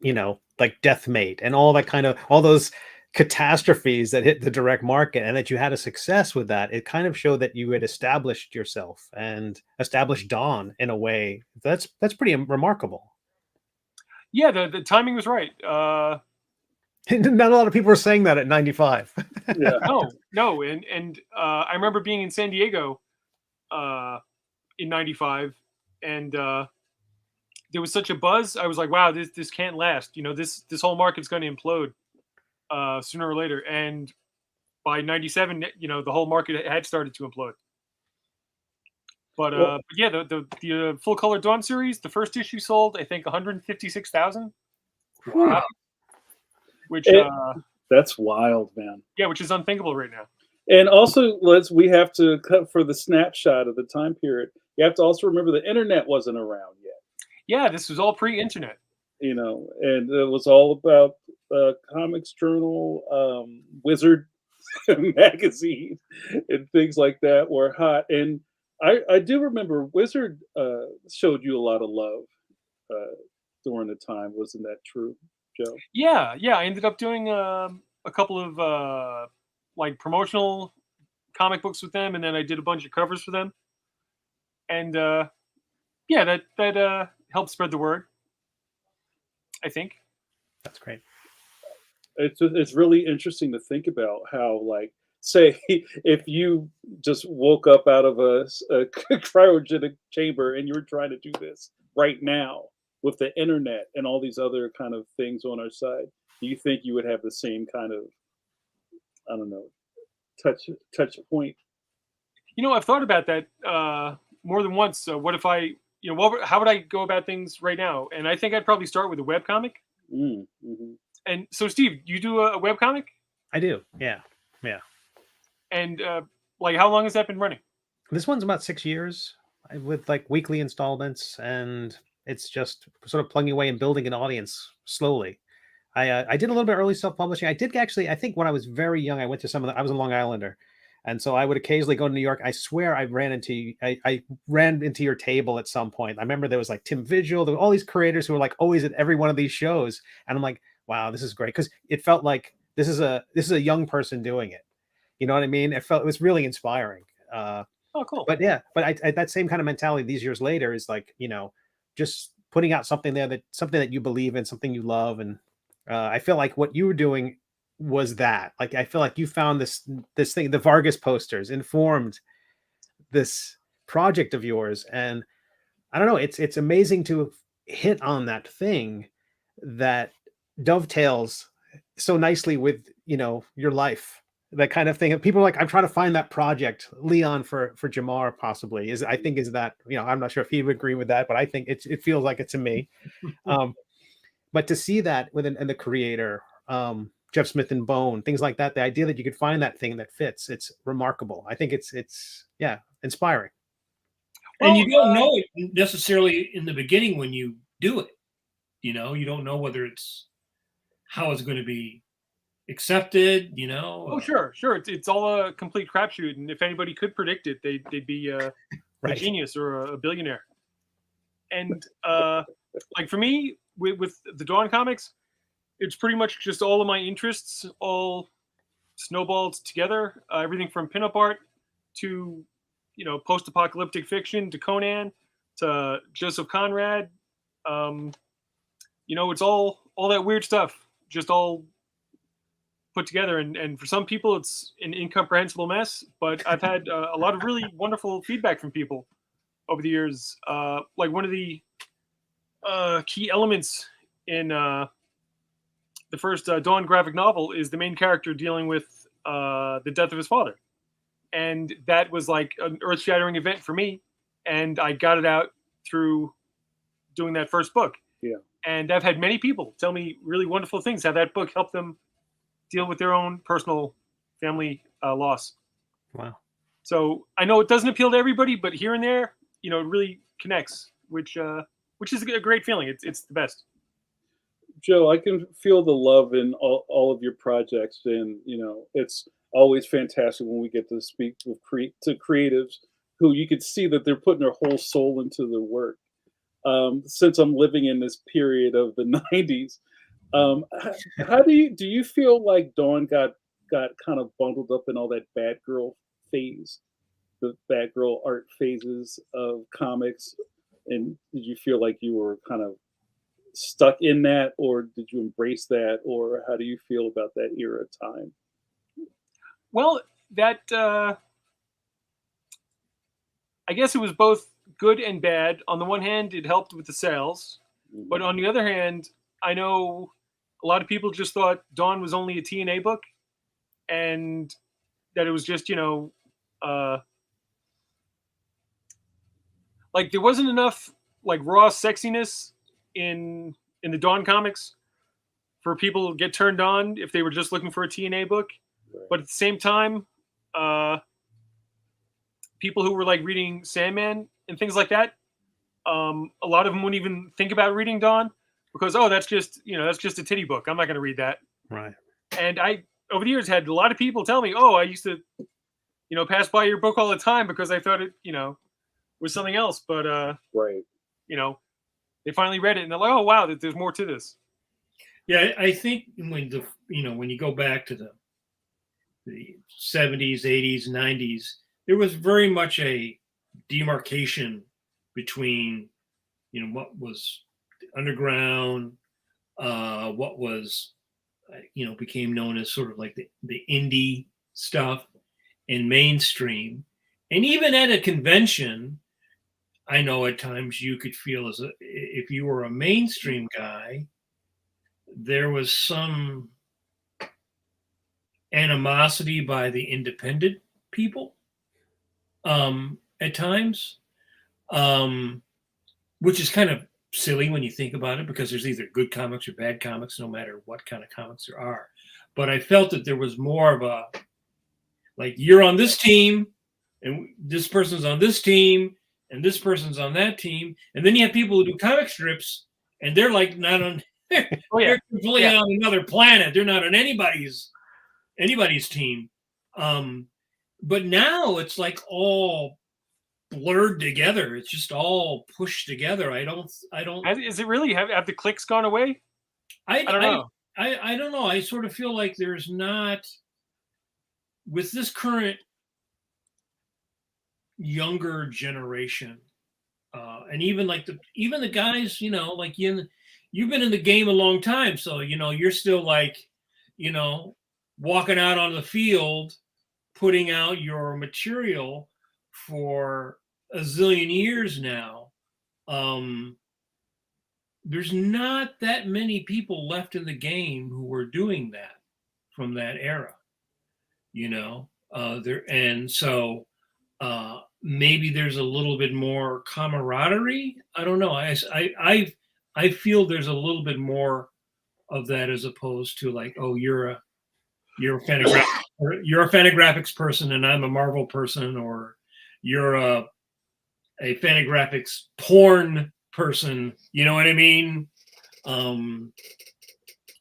like Deathmate and all that all those catastrophes that hit the direct market, and that you had a success with that, it kind of showed that you had established yourself and established Dawn in a way that's pretty remarkable. Yeah, the timing was right. Not a lot of people were saying that at '95. Yeah. No, and I remember being in San Diego in '95, and there was such a buzz. I was like, "Wow, this can't last." This whole market's going to implode sooner or later. And by '97, the whole market had started to implode. But yeah, the Full Color Dawn series, the first issue sold, I think, 156,000. Wow. Which That's wild, man. yeah, which is unthinkable right now. And also, we have to cut for the snapshot of the time period. You have to also remember the internet wasn't around yet. Yeah, this was all pre-internet. And it was all about Comics Journal, Wizard magazine, and things like that were hot. And I do remember Wizard showed you a lot of love during the time. Wasn't that true, Joe? Yeah. I ended up doing a couple of like promotional comic books with them, and then I did a bunch of covers for them. And yeah, that helped spread the word, I think. That's great. It's really interesting to think about how, like, say if you just woke up out of a cryogenic chamber and you were trying to do this right now with the internet and all these other kind of things on our side, do you think you would have the same kind of, I don't know, touch point? I've thought about that more than once. So what if I, how would I go about things right now? And I think I'd probably start with a webcomic. Mm-hmm. And so, Steve, you do a webcomic? I do. Yeah. And like, how long has that been running? This one's about 6 years with like weekly installments, and it's just sort of plugging away and building an audience slowly. I did a little bit early self-publishing. I did actually, I think when I was very young, I went to I was a Long Islander. And so I would occasionally go to New York. I swear I ran into your table at some point. I remember there was like Tim Vigil, there were all these creators who were like always at every one of these shows. And I'm like, wow, this is great. Because it felt like this is a young person doing it. You know what I mean? It was really inspiring. Oh, cool. But yeah, but I that same kind of mentality these years later is like, just putting out something that you believe in, something you love. And I feel like what you were doing was that. Like, I feel like you found this thing, the Vargas posters informed this project of yours. And I don't know, it's amazing to hit on that thing that dovetails so nicely with, your life. That kind of thing. And people are like, I'm trying to find that project, Leon for Jamar possibly is, I think is that, I'm not sure if he would agree with that, but I think it feels like it to me. But to see that within and the creator, Jeff Smith and Bone, things like that, the idea that you could find that thing that fits, it's remarkable. I think it's inspiring. And you don't know it necessarily in the beginning when you do it. You don't know whether how it's going to be accepted. Oh, sure. It's all a complete crapshoot, and if anybody could predict it, they'd be a genius or a billionaire. And like for me, with the Dawn comics, it's pretty much just all of my interests all snowballed together. Everything from pinup art to post-apocalyptic fiction to Conan to Joseph Conrad. It's all that weird stuff just all put together, and for some people it's an incomprehensible mess, but I've had a lot of really wonderful feedback from people over the years. Like one of the key elements in the first Dawn graphic novel is the main character dealing with the death of his father, and that was like an earth-shattering event for me, and I got it out through doing that first book. And I've had many people tell me really wonderful things, how that book helped them deal with their own personal family loss. Wow. So I know it doesn't appeal to everybody, but here and there, it really connects, which is a great feeling. It's the best. Joe, I can feel the love in all of your projects, and it's always fantastic when we get to speak with creatives who you could see that they're putting their whole soul into their work. Since I'm living in this period of the '90s, how do you feel like Dawn got kind of bundled up in all that bad girl phase, the bad girl art phases of comics, and did you feel like you were kind of stuck in that, or did you embrace that, or how do you feel about that era of time? Well, that I guess it was both good and bad. On the one hand, it helped with the sales, but on the other hand, I know a lot of people just thought Dawn was only a TNA book, and that it was just like there wasn't enough like raw sexiness in the Dawn comics for people to get turned on if they were just looking for a TNA book. Right. But at the same time, people who were like reading Sandman and things like that, a lot of them wouldn't even think about reading Dawn because that's just a titty book. I'm not going to read that. Right. And I over the years had a lot of people tell me, I used to pass by your book all the time because I thought it was something else. But right. They finally read it and they're like, oh wow, there's more to this. Yeah, I think when when you go back to the 70s, 80s, 90s, there was very much a demarcation between what was underground, what was became known as sort of like the indie stuff, and mainstream. And even at a convention, I know at times you could feel if you were a mainstream guy, there was some animosity by the independent people at times, which is kind of silly when you think about it, because there's either good comics or bad comics, no matter what kind of comics there are. But I felt that there was more of a, like, you're on this team, and this person's on this team, and this person's on that team. And then you have people who do comic strips, and they're like not on, they're completely on another planet. They're not on anybody's team. But now it's like all blurred together. It's just all pushed together. I don't. Is it really? Have the cliques gone away? I don't know. I don't know. I sort of feel like there's not, with this current younger generation, and even like the guys, you know, like you've been in the game a long time, so you know you're still like, you know, walking out on the field, putting out your material for a zillion years now. There's not that many people left in the game who were doing that from that era, you know. And so maybe there's a little bit more camaraderie. I don't know. I feel there's a little bit more of that as opposed to like, oh, you're a Fantagraphics person and I'm a Marvel person, or you're a Fantagraphics porn person. You know what I mean?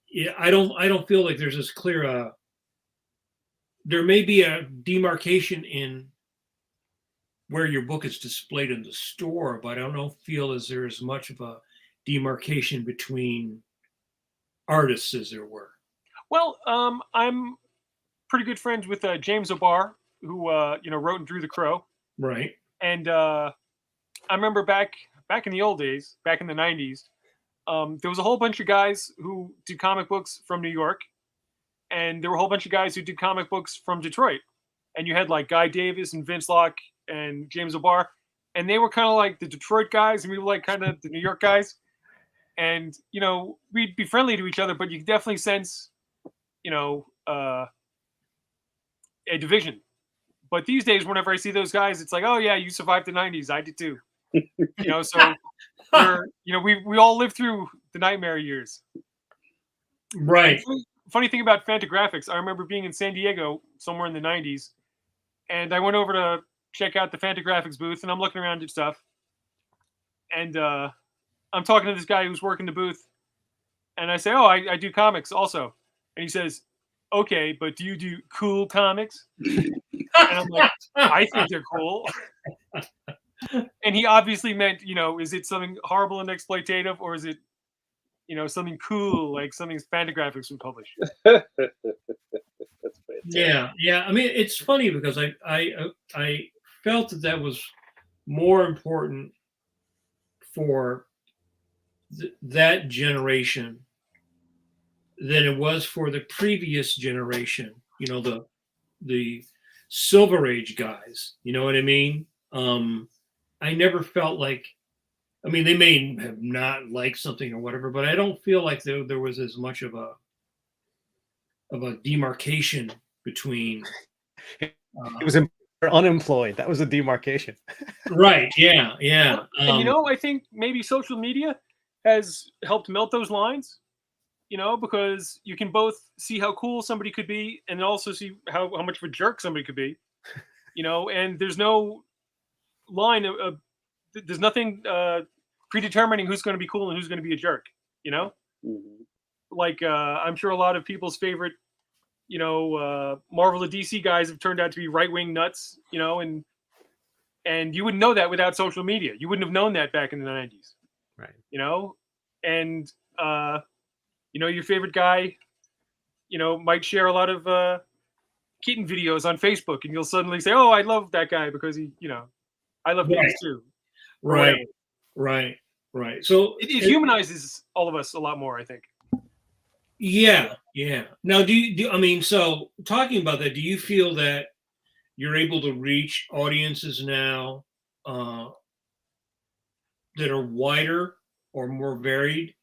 Yeah, I don't feel like there's this clear. There may be a demarcation in where your book is displayed in the store, but I don't feel as there is much of a demarcation between artists as there were. Well, I'm pretty good friends with James O'Barr, who you know, wrote and drew The Crow. Right. And I remember back in the old days, back in the 90s, there was a whole bunch of guys who did comic books from New York, and there were a whole bunch of guys who did comic books from Detroit. And you had like Guy Davis and Vince Locke and James O'Barr, and they were kind of like the Detroit guys, and we were like kind of the New York guys. And you know, we'd be friendly to each other, but you could definitely sense, you know, a division. But these days, whenever I see those guys, it's like, oh yeah, you survived the 90s, I did too. You know, so you know, we all lived through the nightmare years. Right. Funny thing about Fantagraphics, I remember being in San Diego somewhere in the 90s, and I went over to check out the Fantagraphics booth, and I'm looking around at stuff, and I'm talking to this guy who's working the booth, and I say, oh, I do comics also. And he says, okay, but do you do cool comics? And I'm like, I think they're cool. And he obviously meant, you know, is it something horrible and exploitative, or is it, you know, something cool, like something Fantagraphics would publish? That's fantastic. Yeah, yeah. I mean, it's funny because I felt that was more important for that generation than it was for the previous generation. You know, the Silver Age guys. You know what I mean? I never felt like. I mean, they may have not liked something or whatever, but I don't feel like there was as much of a demarcation between. It was unemployed. That was a demarcation. Right. Yeah. Yeah. And you know, I think maybe social media has helped melt those lines. You know, because you can both see how cool somebody could be, and also see how much of a jerk somebody could be. You know, and there's no line of there's nothing predetermining who's going to be cool and who's going to be a jerk. You know, like I'm sure a lot of people's favorite, you know, Marvel and DC guys have turned out to be right-wing nuts. You know, and you wouldn't know that without social media. You wouldn't have known that back in the 90s. Right. You know, and you know, your favorite guy, you know, might share a lot of kitten videos on Facebook, and you'll suddenly say, "Oh, I love that guy because he, you know, I love kittens too." Right, right, right. So it humanizes all of us a lot more, I think. Yeah, yeah. Now, do you I mean, so talking about that, do you feel that you're able to reach audiences now that are wider or more varied?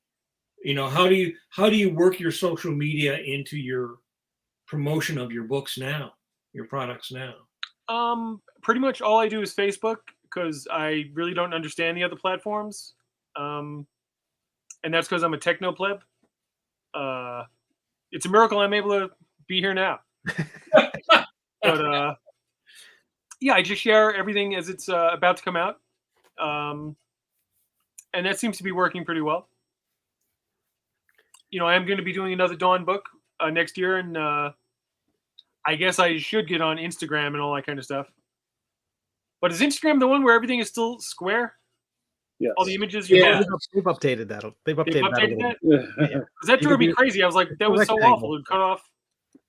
You know, how do you work your social media into your promotion of your books now, your products now? Pretty much all I do is Facebook, because I really don't understand the other platforms, and that's because I'm a techno pleb. It's a miracle I'm able to be here now. But yeah, I just share everything as it's about to come out, and that seems to be working pretty well. You know, I am going to be doing another Dawn book next year, and I guess I should get on Instagram and all that kind of stuff. But is Instagram the one where everything is still square? Yes. All the images. Yeah. They've updated that. They've updated that. Yeah. Because that drove me crazy. I was like, that was so awful. It cut off.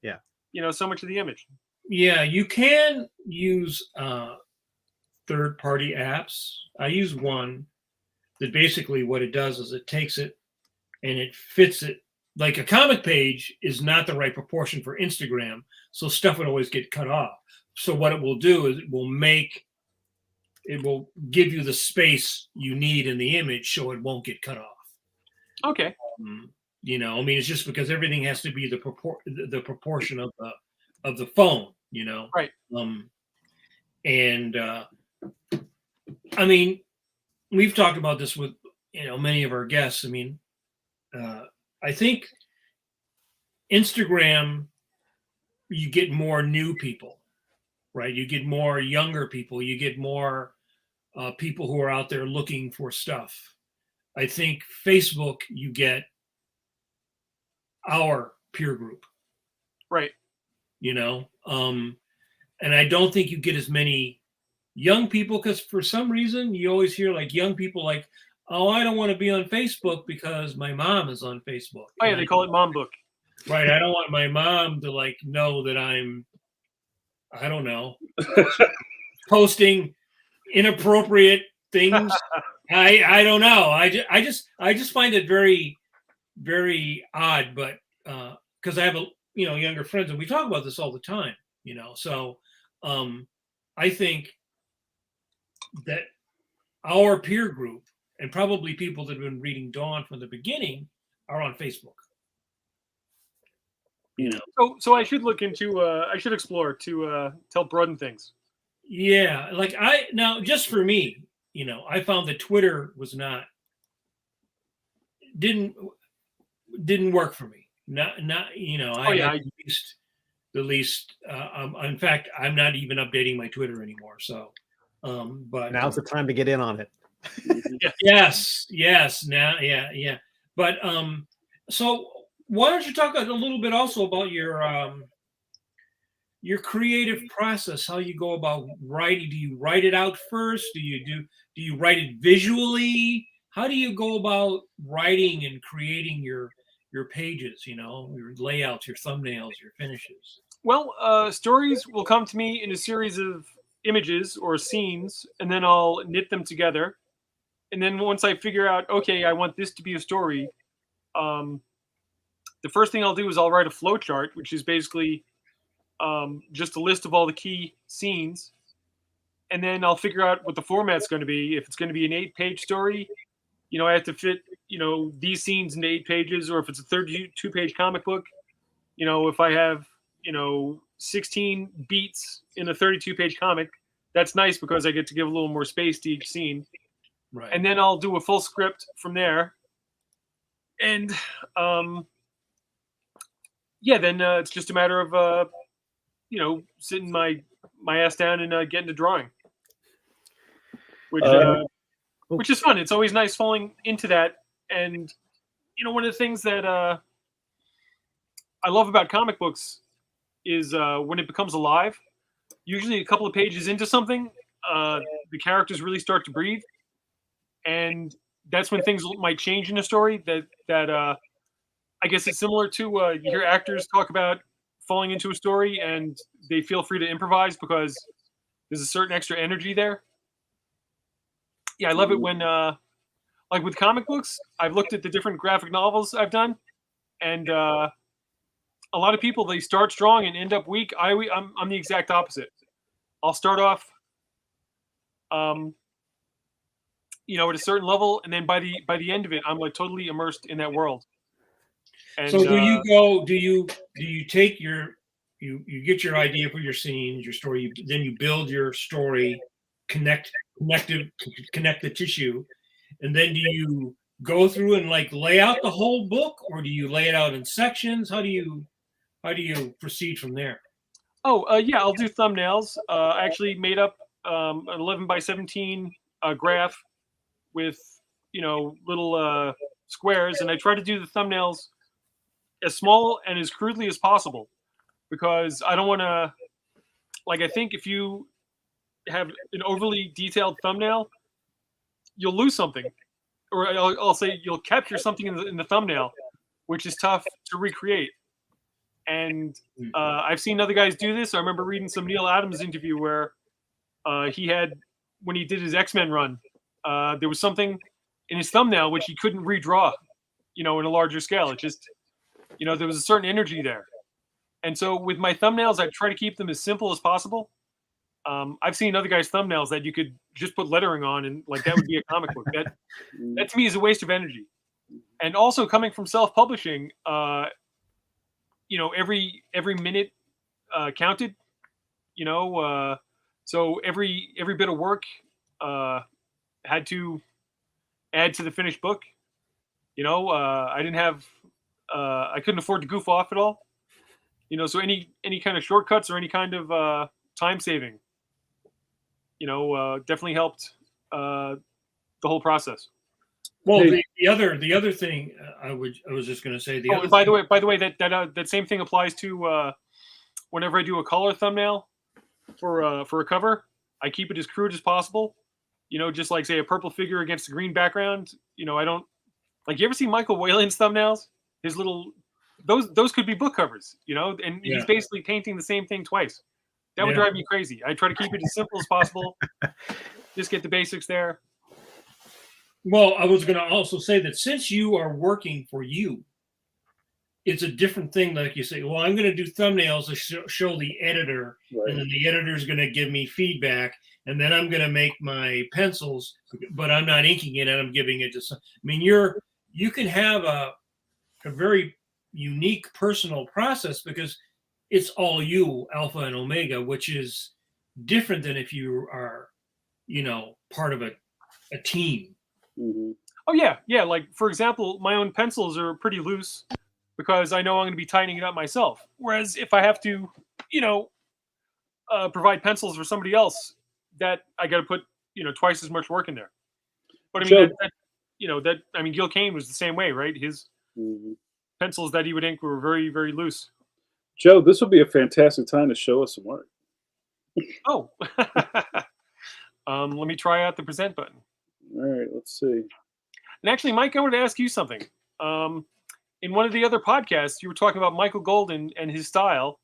Yeah. You know, so much of the image. Yeah, you can use third-party apps. I use one that basically what it does is it takes it and it fits it. Like a comic page is not the right proportion for Instagram, so stuff would always get cut off. So what it will do is it will give you the space you need in the image so it won't get cut off. Okay. You know, I mean, it's just because everything has to be the proportion of the phone, you know. Right. And I mean, we've talked about this with, you know, many of our guests. I mean, I think Instagram, you get more new people, right? You get more younger people. You get more people who are out there looking for stuff. I think Facebook, you get our peer group, Right. you know, and I don't think you get as many young people, because for some reason you always hear like young people like, oh, I don't want to be on Facebook because my mom is on Facebook. Oh yeah, they call it mom book. Right. I don't want my mom to like know that I don't know, posting inappropriate things. I don't know. I just find it very, very odd, but because I have younger friends and we talk about this all the time, you know. So I think that our peer group and probably people that have been reading Dawn from the beginning are on Facebook. You know. So I should look into I should explore to help broaden things. Yeah, like now just for me, you know, I found that Twitter was didn't work for me. Not you know. The least. In fact, I'm not even updating my Twitter anymore. So, but now's the time to get in on it. Yes. Now, yeah. But so why don't you talk a little bit also about your creative process, how you go about writing? Do you write it out first? Do you write it visually? How do you go about writing and creating your pages, you know, your layouts, your thumbnails, your finishes? Well, stories will come to me in a series of images or scenes, and then I'll knit them together. And then once I figure out, okay, I want this to be a story, the first thing I'll do is I'll write a flow chart, which is basically just a list of all the key scenes. And then I'll figure out what the format's going to be. If it's going to be an 8-page story, you know, I have to fit, you know, these scenes into 8 pages, or if it's a 32-page comic book, you know, if I have, you know, 16 beats in a 32-page comic, that's nice because I get to give a little more space to each scene. Right. And then I'll do a full script from there. And then it's just a matter of, you know, sitting my ass down and getting to drawing, which is fun. It's always nice falling into that. And, you know, one of the things that I love about comic books is when it becomes alive, usually a couple of pages into something, the characters really start to breathe. And that's when things might change in a story that I guess it's similar to you hear actors talk about falling into a story and they feel free to improvise because there's a certain extra energy there. Yeah, I love it when, like with comic books, I've looked at the different graphic novels I've done, and a lot of people, they start strong and end up weak. I'm the exact opposite. I'll start off, you know, at a certain level, and then by the end of it, I'm like totally immersed in that world. And, so do you take you get your idea for your scenes, your story, then you build your story, connect the tissue, and then do you go through and like lay out the whole book, or do you lay it out in sections? How do you proceed from there? Yeah, I'll do thumbnails. I actually made up an 11 by 17 graph with, you know, little squares, and I try to do the thumbnails as small and as crudely as possible because I don't want to, like, I think if you have an overly detailed thumbnail, you'll lose something, or I'll say you'll capture something in the thumbnail, which is tough to recreate. And I've seen other guys do this. I remember reading some Neil Adams interview where he had, when he did his X-Men run, there was something in his thumbnail, which he couldn't redraw, in a larger scale. It just, there was a certain energy there. And so with my thumbnails, I try to keep them as simple as possible. I've seen other guys' thumbnails that you could just put lettering on, and like that would be a comic book. That to me is a waste of energy. And also coming from self-publishing, every minute counted. So every bit of work had to add to the finished book. I didn't have, I couldn't afford to goof off at all. So any kind of shortcuts or any kind of time saving, definitely helped the whole process. Well, Hey. the other thing I was just going to say. Oh, and by the way, that same thing applies to whenever I do a color thumbnail for a cover. I keep it as crude as possible. Just like say a purple figure against a green background. I don't like. You ever see Michael Whalen's thumbnails? His little those could be book covers. And he's basically painting the same thing twice. That would drive me crazy. I try to keep it as simple as possible. Just get the basics there. Well, I was going to also say that since you are working for you, it's a different thing. Like you say, well, I'm going to do thumbnails to show the editor, Right. and then the editor is going to give me feedback, and then I'm going to make my pencils, but I'm not inking it, and I'm giving it to some. I mean, you can have a very unique personal process because it's all you, alpha and omega, which is different than if you are, part of a team. Mm-hmm. Oh yeah. Like for example, my own pencils are pretty loose because I know I'm going to be tightening it up myself. Whereas if I have to, provide pencils for somebody else, that I got to put, twice as much work in there. But I mean, Gil Kane was the same way, right? His pencils that he would ink were very, very loose. Joe, this would be a fantastic time to show us some work. Oh, let me try out the present button. All right, let's see. And actually, Mike, I wanted to ask you something. In one of the other podcasts, you were talking about Michael Golden and his style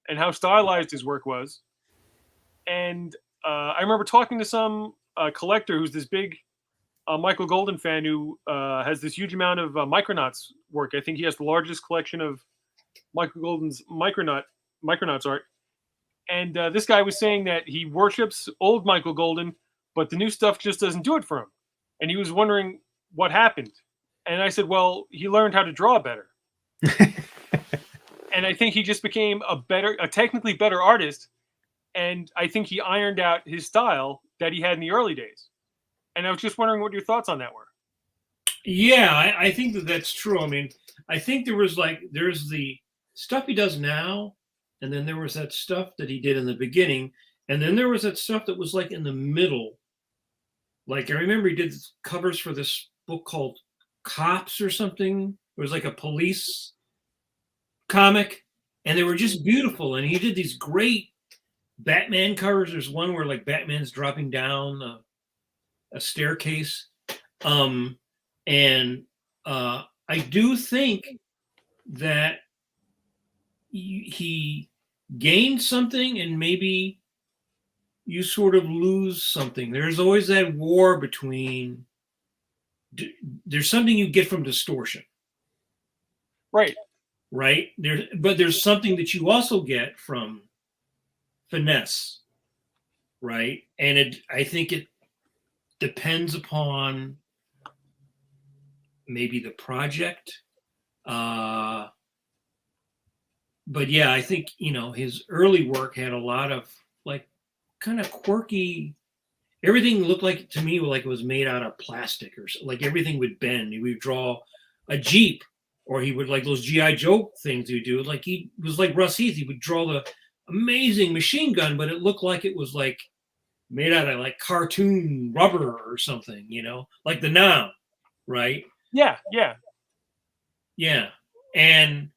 and how stylized his work was. And I remember talking to some collector who's this big Michael Golden fan who has this huge amount of Micronauts work. I think he has the largest collection of Michael Golden's Micronauts art. And this guy was saying that he worships old Michael Golden, but the new stuff just doesn't do it for him. And he was wondering what happened. And I said, well, he learned how to draw better. And I think he just became a technically better artist. And I think he ironed out his style that he had in the early days. And I was just wondering what your thoughts on that were. Yeah, I think that's true. I mean, I think there's the stuff he does now, and then there was that stuff that he did in the beginning, and then there was that stuff that was like in the middle. Like I remember he did covers for this book called Cops or something. It was like a police comic, and they were just beautiful. And he did these great Batman covers. There's one where like Batman's dropping down a staircase. I do think that he gained something and maybe you sort of lose something. There's always that war between, there's something you get from distortion. Right. Right? But there's something that you also get from finesse. Right? And I think it depends upon maybe the project. But yeah, I think, his early work had a lot of like kind of quirky, everything looked like to me like it was made out of plastic or like everything would bend. He would draw a Jeep, or he would like those G.I. Joe things he would do. Like he was like Russ Heath. He would draw the amazing machine gun, but it looked like it was like made out of like cartoon rubber or something, like the Nam, right? Yeah. And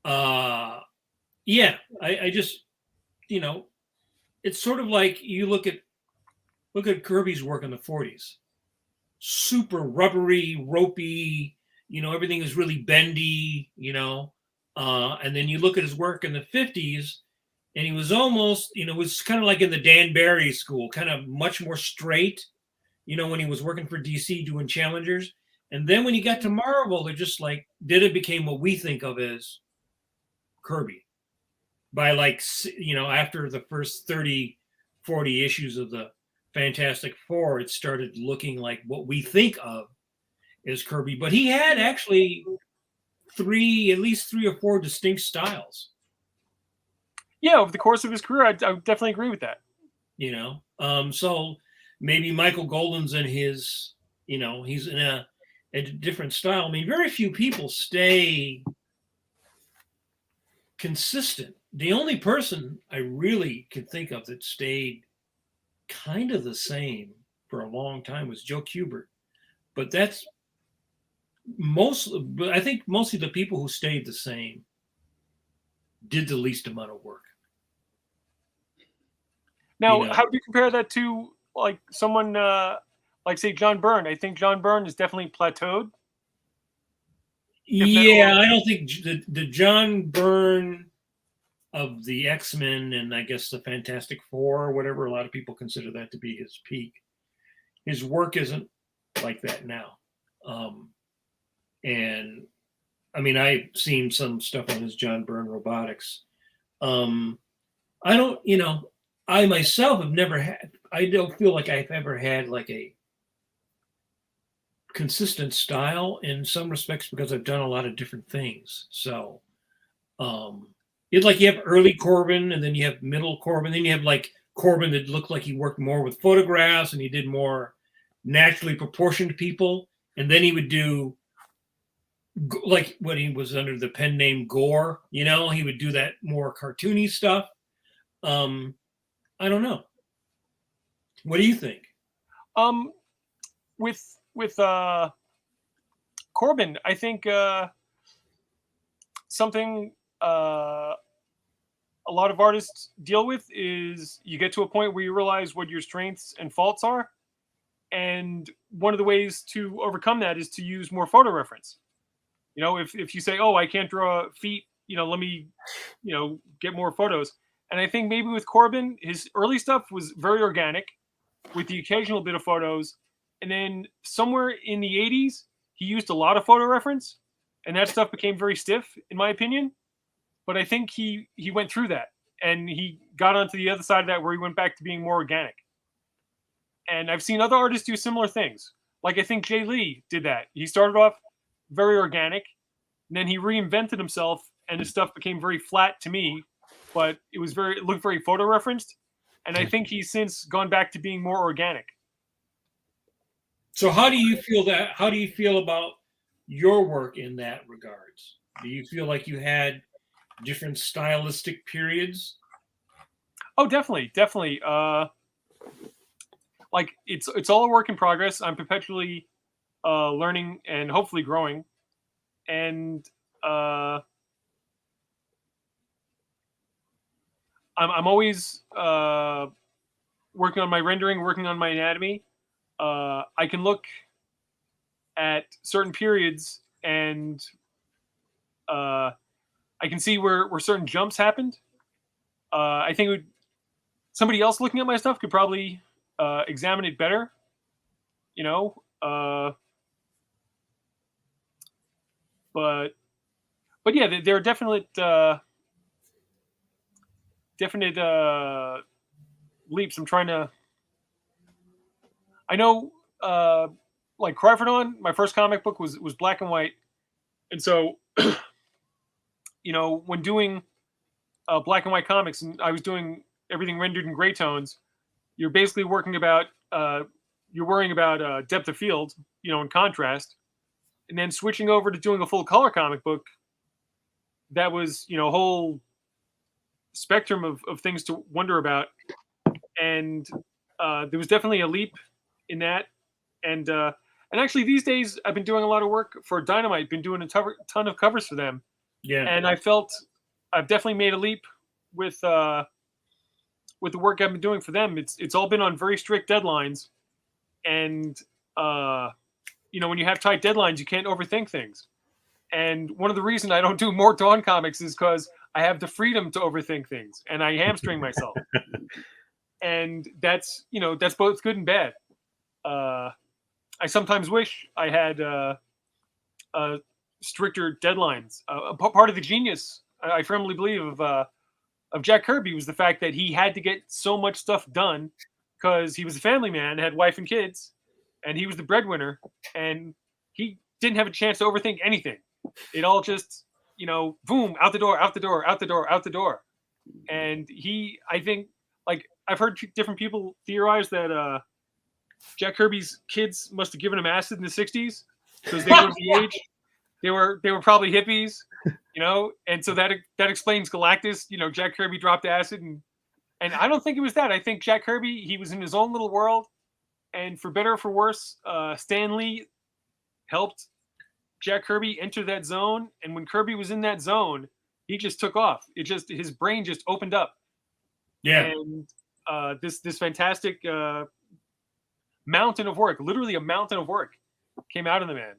I just, it's sort of like you look at Kirby's work in the 40s. Super rubbery, ropey, everything is really bendy, and then you look at his work in the 50s and he was almost, it was kind of like in the Dan Barry school, kind of much more straight, when he was working for DC doing Challengers. And then when he got to Marvel, they're just like, then it became what we think of as Kirby. By after the first 30, 40 issues of the Fantastic Four, it started looking like what we think of as Kirby. But he had actually at least three or four distinct styles. Yeah, over the course of his career, I definitely agree with that. So maybe Michael Golden's in his, he's in a different style. I mean, very few people stay consistent. The only person I really can think of that stayed kind of the same for a long time was Joe Kubert. But that's I think mostly the people who stayed the same did the least amount of work. Now, how do you compare that to like someone like say John Byrne? I think John Byrne is definitely plateaued. Yeah, I don't think the John Byrne of the X-Men and I guess the Fantastic Four or whatever, a lot of people consider that to be his peak. His work isn't like that now. And I mean, I've seen some stuff on his John Byrne Robotics. I myself have never had, I don't feel like I've ever had like a consistent style in some respects because I've done a lot of different things. So it's like you have early Corbin and then you have middle Corbin, then you have like Corbin that looked like he worked more with photographs and he did more naturally proportioned people. And then he would do like when he was under the pen name Gore, he would do that more cartoony stuff. I don't know. What do you think? With Corbin, I think something a lot of artists deal with is you get to a point where you realize what your strengths and faults are. And one of the ways to overcome that is to use more photo reference. If you say, oh, I can't draw feet, let me, get more photos. And I think maybe with Corbin, his early stuff was very organic with the occasional bit of photos. And then somewhere in the 80s, he used a lot of photo reference. And that stuff became very stiff, in my opinion. But I think he went through that. And he got onto the other side of that where he went back to being more organic. And I've seen other artists do similar things. Like I think Jay Lee did that. He started off very organic. And then he reinvented himself. And his stuff became very flat to me. But it looked very photo referenced. And I think he's since gone back to being more organic. So how do you feel about your work in that regards? Do you feel like you had different stylistic periods? Oh, definitely. Like it's all a work in progress. I'm perpetually learning and hopefully growing. And I'm always working on my rendering, working on my anatomy. I can look at certain periods and I can see where certain jumps happened. I think somebody else looking at my stuff could probably examine it better. But yeah, there are definite leaps. I know like Cryphodon, my first comic book was black and white. And so, when doing black and white comics and I was doing everything rendered in gray tones, you're basically worrying about depth of field, in contrast. And then switching over to doing a full color comic book, that was, a whole spectrum of things to wonder about. And there was definitely a leap in that. And actually these days I've been doing a lot of work for Dynamite, been doing a ton of covers for them. Yeah. And I felt I've definitely made a leap with the work I've been doing for them. It's all been on very strict deadlines. And, when you have tight deadlines, you can't overthink things. And one of the reasons I don't do more Dawn comics is because I have the freedom to overthink things and I hamstring myself. And that's both good and bad. I sometimes wish I had stricter deadlines. Part of the genius, I firmly believe, of Jack Kirby was the fact that he had to get so much stuff done because he was a family man, had wife and kids, and he was the breadwinner, and he didn't have a chance to overthink anything. It all just, boom, out the door, out the door, out the door, out the door. And I think, like, I've heard different people theorize that Jack Kirby's kids must have given him acid in the 60s because they were the age. They were probably hippies, and so that explains Galactus. Jack Kirby dropped acid, and I don't think it was that. I think Jack Kirby, he was in his own little world, and for better or for worse, Stan Lee helped Jack Kirby enter that zone, and when Kirby was in that zone, he just took off. His brain just opened up. Yeah. And this fantastic mountain of work, literally a mountain of work, came out of the man.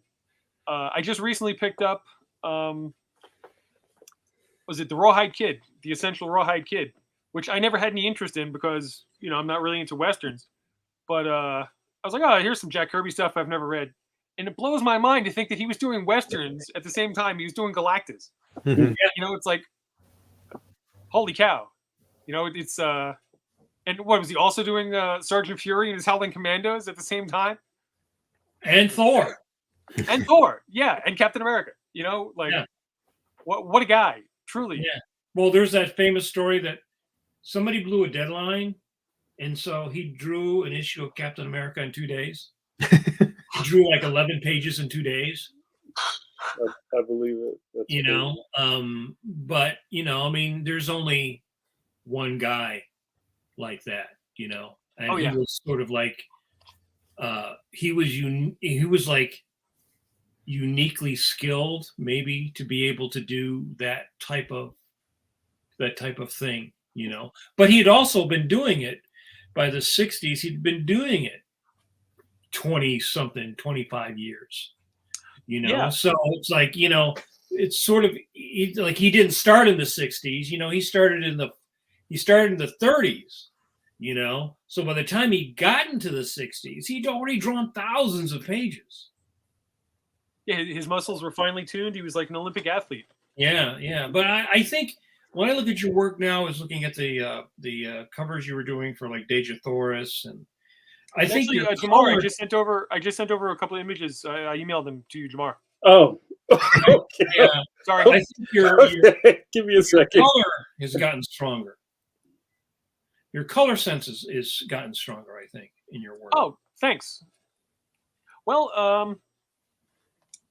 I just recently picked up, was it the Rawhide Kid, the Essential Rawhide Kid, which I never had any interest in because, I'm not really into Westerns. But I was like, oh, here's some Jack Kirby stuff I've never read. And it blows my mind to think that he was doing Westerns at the same time he was doing Galactus. It's like, holy cow. It's, and what, was he also doing Sergeant Fury and his Howling Commandos at the same time? And Thor. And Thor, yeah, and Captain America. What a guy, truly. Yeah. Well, there's that famous story that somebody blew a deadline, and so he drew an issue of Captain America in 2 days. He drew like 11 pages in 2 days. I believe it. That's but there's only one guy like that, and he was sort of like, he was like uniquely skilled, maybe, to be able to do that type of thing, But he had also been doing it by the 60s. He'd been doing it 25 years, So it's like, it's sort of like he didn't start in the 60s, he started in the 30s, So by the time he got into the 60s, he'd already drawn thousands of pages. Yeah, his muscles were finely tuned. He was like an Olympic athlete. Yeah. But I think when I look at your work now, I was looking at the covers you were doing for like Deja Thoris, and I think Jamar, I just sent over a couple of images. I emailed them to you, Jamar. Oh, okay. Yeah. Sorry. I think your give me a second. Color has gotten stronger. Your color sense is gotten stronger, I think, in your work. Oh, thanks. Well,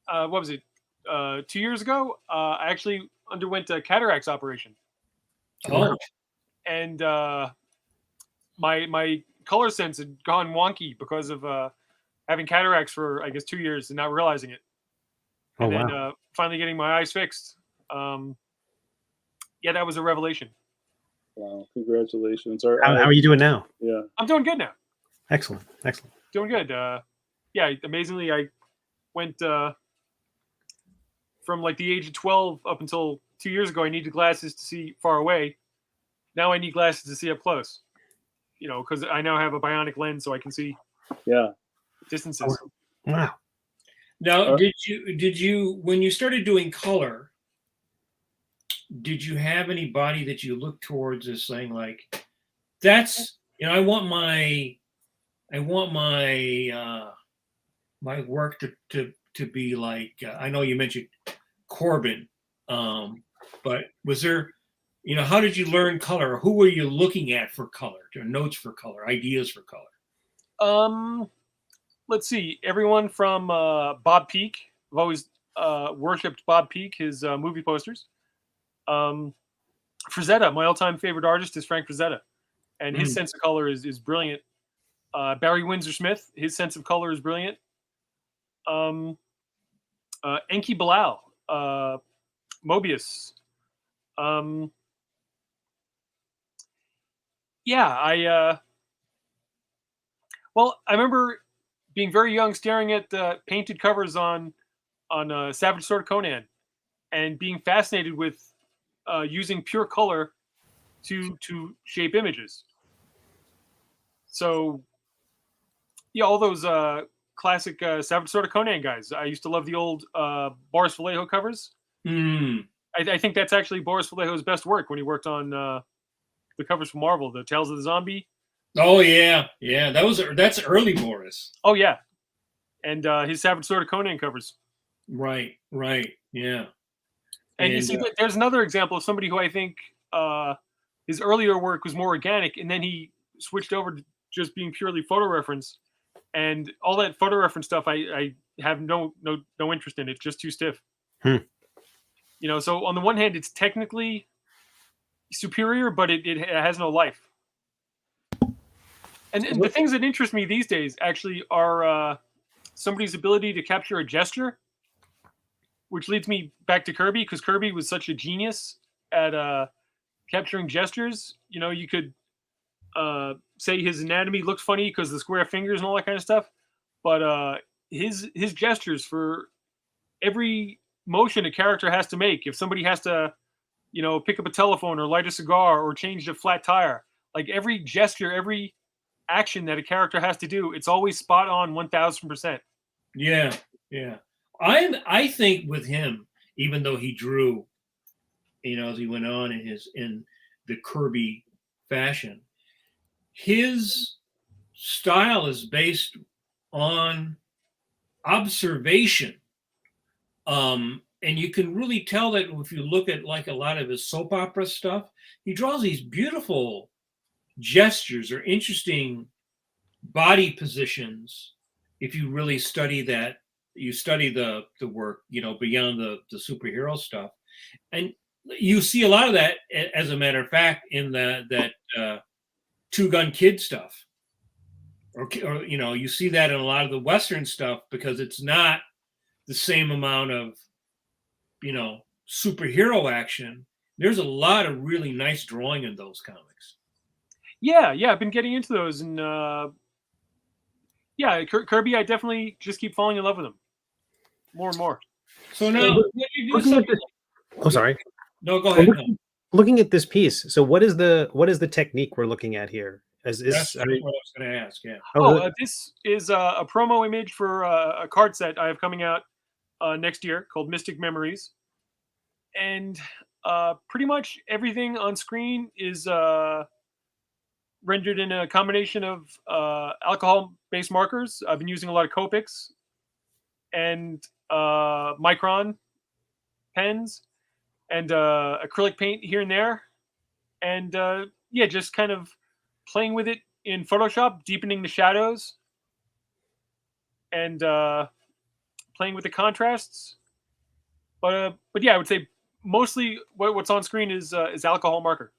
what was it? 2 years ago, I actually underwent a cataracts operation. Oh. And my color sense had gone wonky because of having cataracts for, I guess, 2 years and not realizing it. And then finally getting my eyes fixed. That was a revelation. Wow, congratulations. How are you doing now? Yeah. I'm doing good now. Excellent. Doing good. Amazingly, I went from like the age of 12 up until 2 years ago. I needed glasses to see far away. Now I need glasses to see up close. Because I now have a bionic lens, so I can see distances. Wow. Now, did you when you started doing color, did you have anybody that you looked towards as saying like, that's I want my my work to be like, I know you mentioned Corbin, but was there, how did you learn color? Who were you looking at for color, notes for color, ideas for color? Let's see. Everyone from Bob Peak. I've always worshipped Bob Peak, his movie posters. Frazetta, my all-time favorite artist is Frank Frazetta, and his sense of color is brilliant. Barry Windsor Smith, his sense of color is brilliant. Enki Bilal, Mobius. I remember being very young, staring at the painted covers on Savage Sword Conan, and being fascinated with using pure color to shape images. So, Yeah, all those classic Savage Sword of Conan guys. I used to love the old Boris Vallejo covers. Mm. I think that's actually Boris Vallejo's best work when he worked on the covers for Marvel, the Tales of the Zombie. Oh yeah, yeah. That's early Boris. Oh yeah, and his Savage Sword of Conan covers. Right, right. Yeah. And you see, there's another example of somebody who I think his earlier work was more organic, and then he switched over to just being purely photo reference. And all that photo reference stuff, I have no interest in. It's just too stiff. Hmm. You know, so on the one hand, it's technically superior, but it has no life. And the things that interest me these days actually are somebody's ability to capture a gesture, which leads me back to Kirby, because Kirby was such a genius at capturing gestures. You know, you could say his anatomy looks funny because the square fingers and all that kind of stuff, but his gestures for every motion a character has to make, if somebody has to, you know, pick up a telephone or light a cigar or change a flat tire, like every gesture, every action that a character has to do, it's always spot on 1000%. Yeah, yeah. I think with him, even though he drew, you know, as he went on in the Kirby fashion, his style is based on observation. And you can really tell that if you look at like a lot of his soap opera stuff, he draws these beautiful gestures or interesting body positions. If you really study that, you study the work, you know, beyond the superhero stuff, and you see a lot of that, as a matter of fact, in that Two Gun Kid stuff, or you know, you see that in a lot of the Western stuff, because it's not the same amount of, you know, superhero action. There's a lot of really nice drawing in those comics. Yeah, I've been getting into those, and yeah, Kirby, I definitely just keep falling in love with him more and more. So now, when you do something Oh, sorry. no, go ahead. No. Looking at this piece, so what is the technique we're looking at here? That's what I was going to ask. Yeah. This is a promo image for a card set I have coming out next year called Mystic Memories, and pretty much everything on screen is rendered in a combination of alcohol-based markers. I've been using a lot of Copics and Micron pens and acrylic paint here and there, and yeah, just kind of playing with it in Photoshop, deepening the shadows, and playing with the contrasts. But yeah, I would say mostly what's on screen is alcohol marker.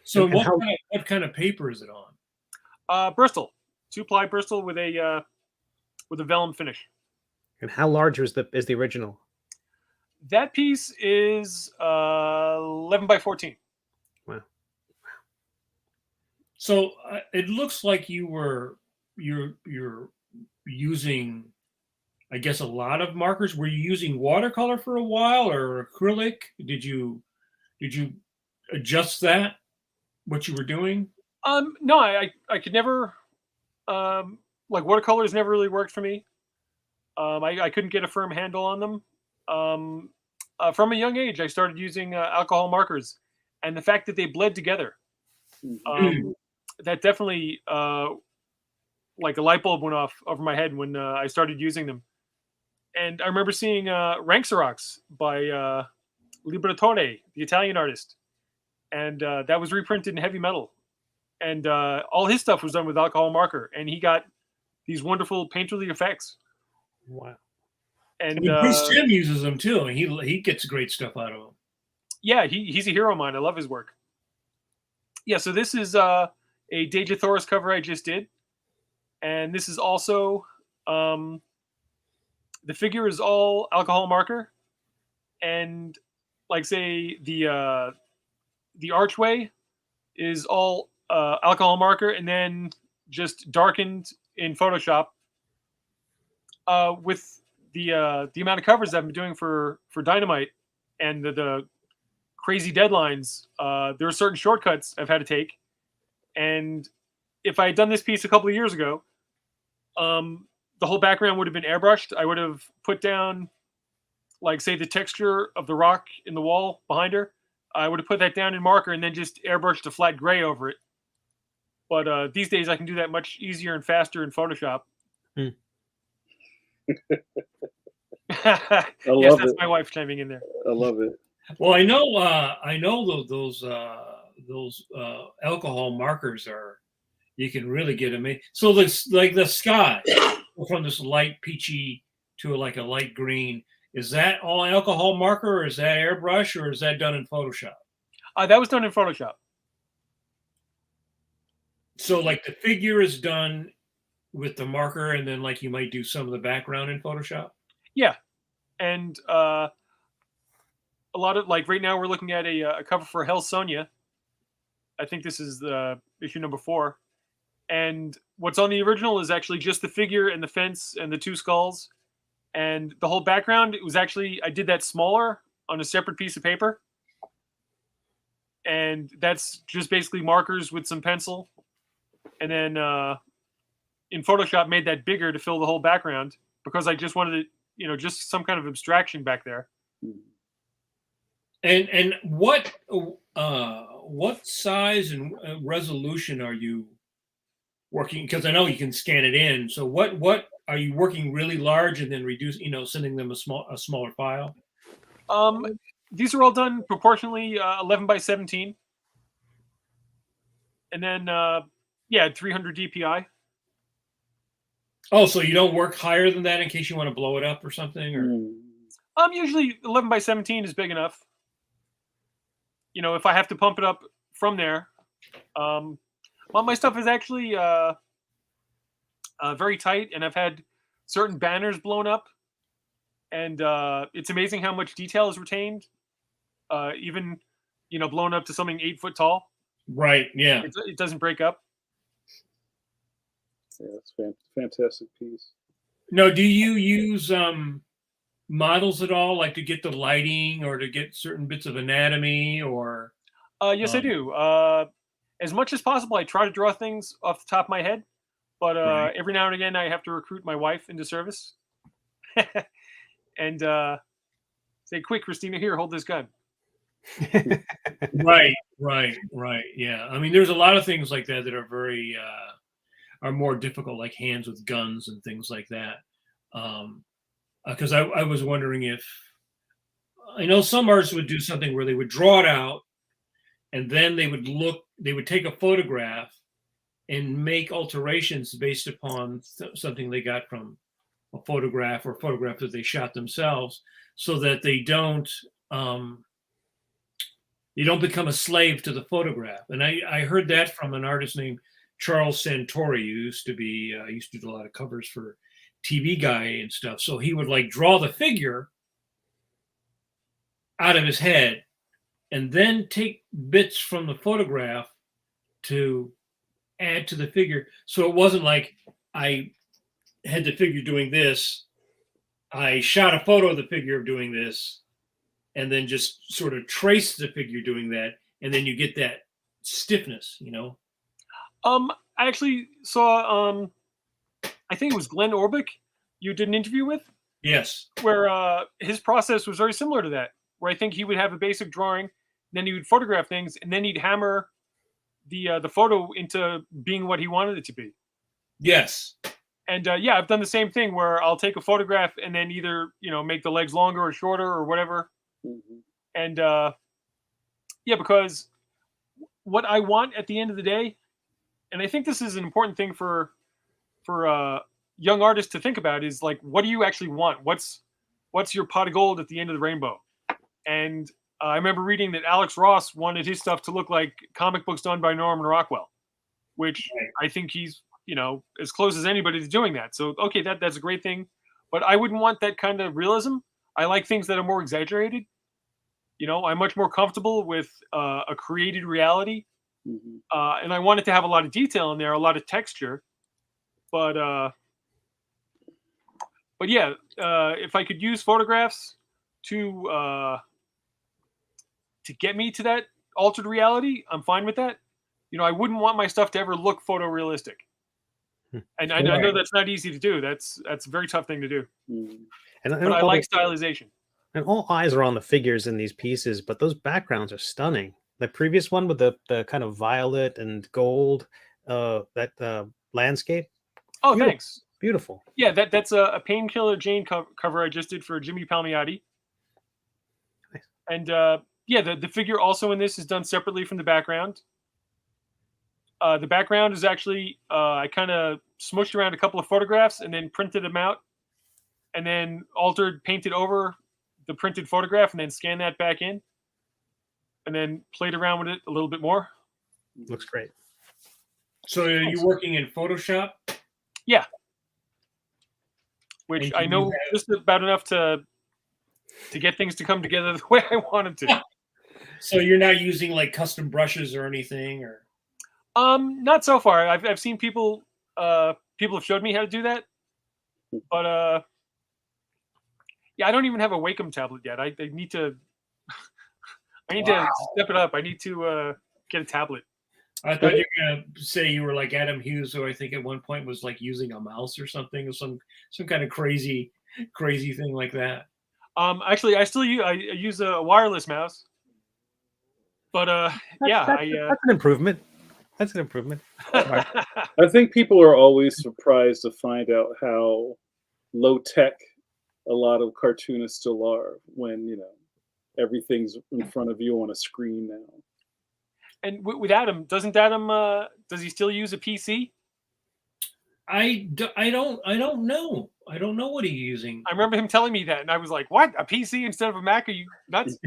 So what kind of paper is it on? Bristol, 2-ply Bristol with a vellum finish. And how large is the original? That piece is 11 by 14. Wow. So it looks like you're using, I guess, a lot of markers. Were you using watercolor for a while or acrylic? Did you adjust that, what you were doing? No, I could never, like, watercolors never really worked for me. I couldn't get a firm handle on them. From a young age, I started using alcohol markers, and the fact that they bled together, that definitely, like a light bulb went off over my head when I started using them. And I remember seeing Rank Xerox by Liberatore, the Italian artist, and that was reprinted in heavy metal, and all his stuff was done with alcohol marker, and he got these wonderful painterly effects. Wow. And Bruce Timm uses them too, and he gets great stuff out of them. Yeah, he's a hero of mine. I love his work. Yeah, so this is a Deja Thoris cover I just did, and this is also the figure is all alcohol marker, and like say the archway is all alcohol marker, and then just darkened in Photoshop. With the amount of covers I've been doing for Dynamite and the crazy deadlines, there are certain shortcuts I've had to take. And if I had done this piece a couple of years ago, the whole background would have been airbrushed. I would have put down, like, say, the texture of the rock in the wall behind her. I would have put that down in marker and then just airbrushed a flat gray over it. But these days I can do that much easier and faster in Photoshop. Hmm. I Yes, love that's it. my wife chiming in there. I love it. Well, I know those alcohol markers are, you can really get them. So this, like the sky, from this light peachy to like a light green, is that all alcohol marker, or is that airbrush, or is that done in Photoshop? That was done in Photoshop. So like the figure is done with the marker, and then like you might do some of the background in Photoshop. Yeah, and a lot of, like, right now we're looking at a cover for Hell Sonia. I think this is the issue number 4. And what's on the original is actually just the figure and the fence and the 2 skulls. And the whole background, it was actually, I did that smaller on a separate piece of paper. And that's just basically markers with some pencil. And then in Photoshop made that bigger to fill the whole background, because I just wanted it, just some kind of abstraction back there. And what size and resolution are you working? Because I know you can scan it in. So what are you working really large and then sending them a smaller file? These are all done proportionally 11 by 17, and then 300 DPI. Oh, so you don't work higher than that in case you want to blow it up or something, or? Usually 11 by 17 is big enough. If I have to pump it up from there, my stuff is actually very tight, and I've had certain banners blown up, and it's amazing how much detail is retained, even blown up to something 8 foot tall. Right. Yeah. It doesn't break up. Yeah, it's fantastic piece. No, do you use models at all, like to get the lighting or to get certain bits of anatomy, or? Yes, I do. As much as possible, I try to draw things off the top of my head, but Right. every now and again, I have to recruit my wife into service and say, "Quick, Christina, here, hold this gun." Right. Yeah. I mean, there's a lot of things like that that are very are more difficult, like hands with guns and things like that. Because I was wondering if, I know some artists would do something where they would draw it out, and then they would take a photograph and make alterations based upon something they got from a photograph or a photograph that they shot themselves, so that they don't become a slave to the photograph. And I heard that from an artist named Charles Santori, who used to do a lot of covers for TV Guy and stuff. So he would like draw the figure out of his head and then take bits from the photograph to add to the figure. So it wasn't like I had the figure doing this, I shot a photo of the figure doing this, and then just sort of trace the figure doing that, and then you get that stiffness, I actually saw, I think it was Glenn Orbick you did an interview with. Yes. Where his process was very similar to that, where I think he would have a basic drawing, then he would photograph things, and then he'd hammer the photo into being what he wanted it to be. Yes. And I've done the same thing where I'll take a photograph and then either make the legs longer or shorter or whatever. Mm-hmm. And because what I want at the end of the day, and I think this is an important thing for young artists to think about, is like, what do you actually want? What's your pot of gold at the end of the rainbow? And I remember reading that Alex Ross wanted his stuff to look like comic books done by Norman Rockwell, which I think he's as close as anybody to doing that. So okay, that's a great thing, but I wouldn't want that kind of realism. I like things that are more exaggerated. I'm much more comfortable with a created reality. Mm-hmm. And I want it to have a lot of detail in there, a lot of texture. But yeah, if I could use photographs to get me to that altered reality, I'm fine with that. I wouldn't want my stuff to ever look photorealistic. And I know that's not easy to do. That's a very tough thing to do. And But I like stylization. And all eyes are on the figures in these pieces, but those backgrounds are stunning. The previous one with the kind of violet and gold, that landscape. Oh, Beautiful. thanks. Beautiful. Yeah, that's a Painkiller Jane cover I just did for Jimmy Palmiotti. Nice. And yeah, the figure also in this is done separately from the background. The background is actually, I kind of smushed around a couple of photographs and then printed them out and then painted over the printed photograph and then scanned that back in and then played around with it a little bit more. Looks great. So are you working in Photoshop? Yeah. Which I know just about enough to get things to come together the way I wanted to. So you're not using like custom brushes or anything, or? Not so far. I've seen people have showed me how to do that, but yeah, I don't even have a Wacom tablet yet. I need to step it up. I need to get a tablet. I thought you were gonna say you were like Adam Hughes, who I think at one point was like using a mouse or something, or some kind of crazy thing like that. Actually, I use a wireless mouse, but That's an improvement. That's an improvement. I think people are always surprised to find out how low tech a lot of cartoonists still are when, everything's in front of you on a screen now. And with Adam, does he still use a PC? I don't know. I don't know what he's using. I remember him telling me that, and I was like, "What? A PC instead of a Mac? Are you nuts?"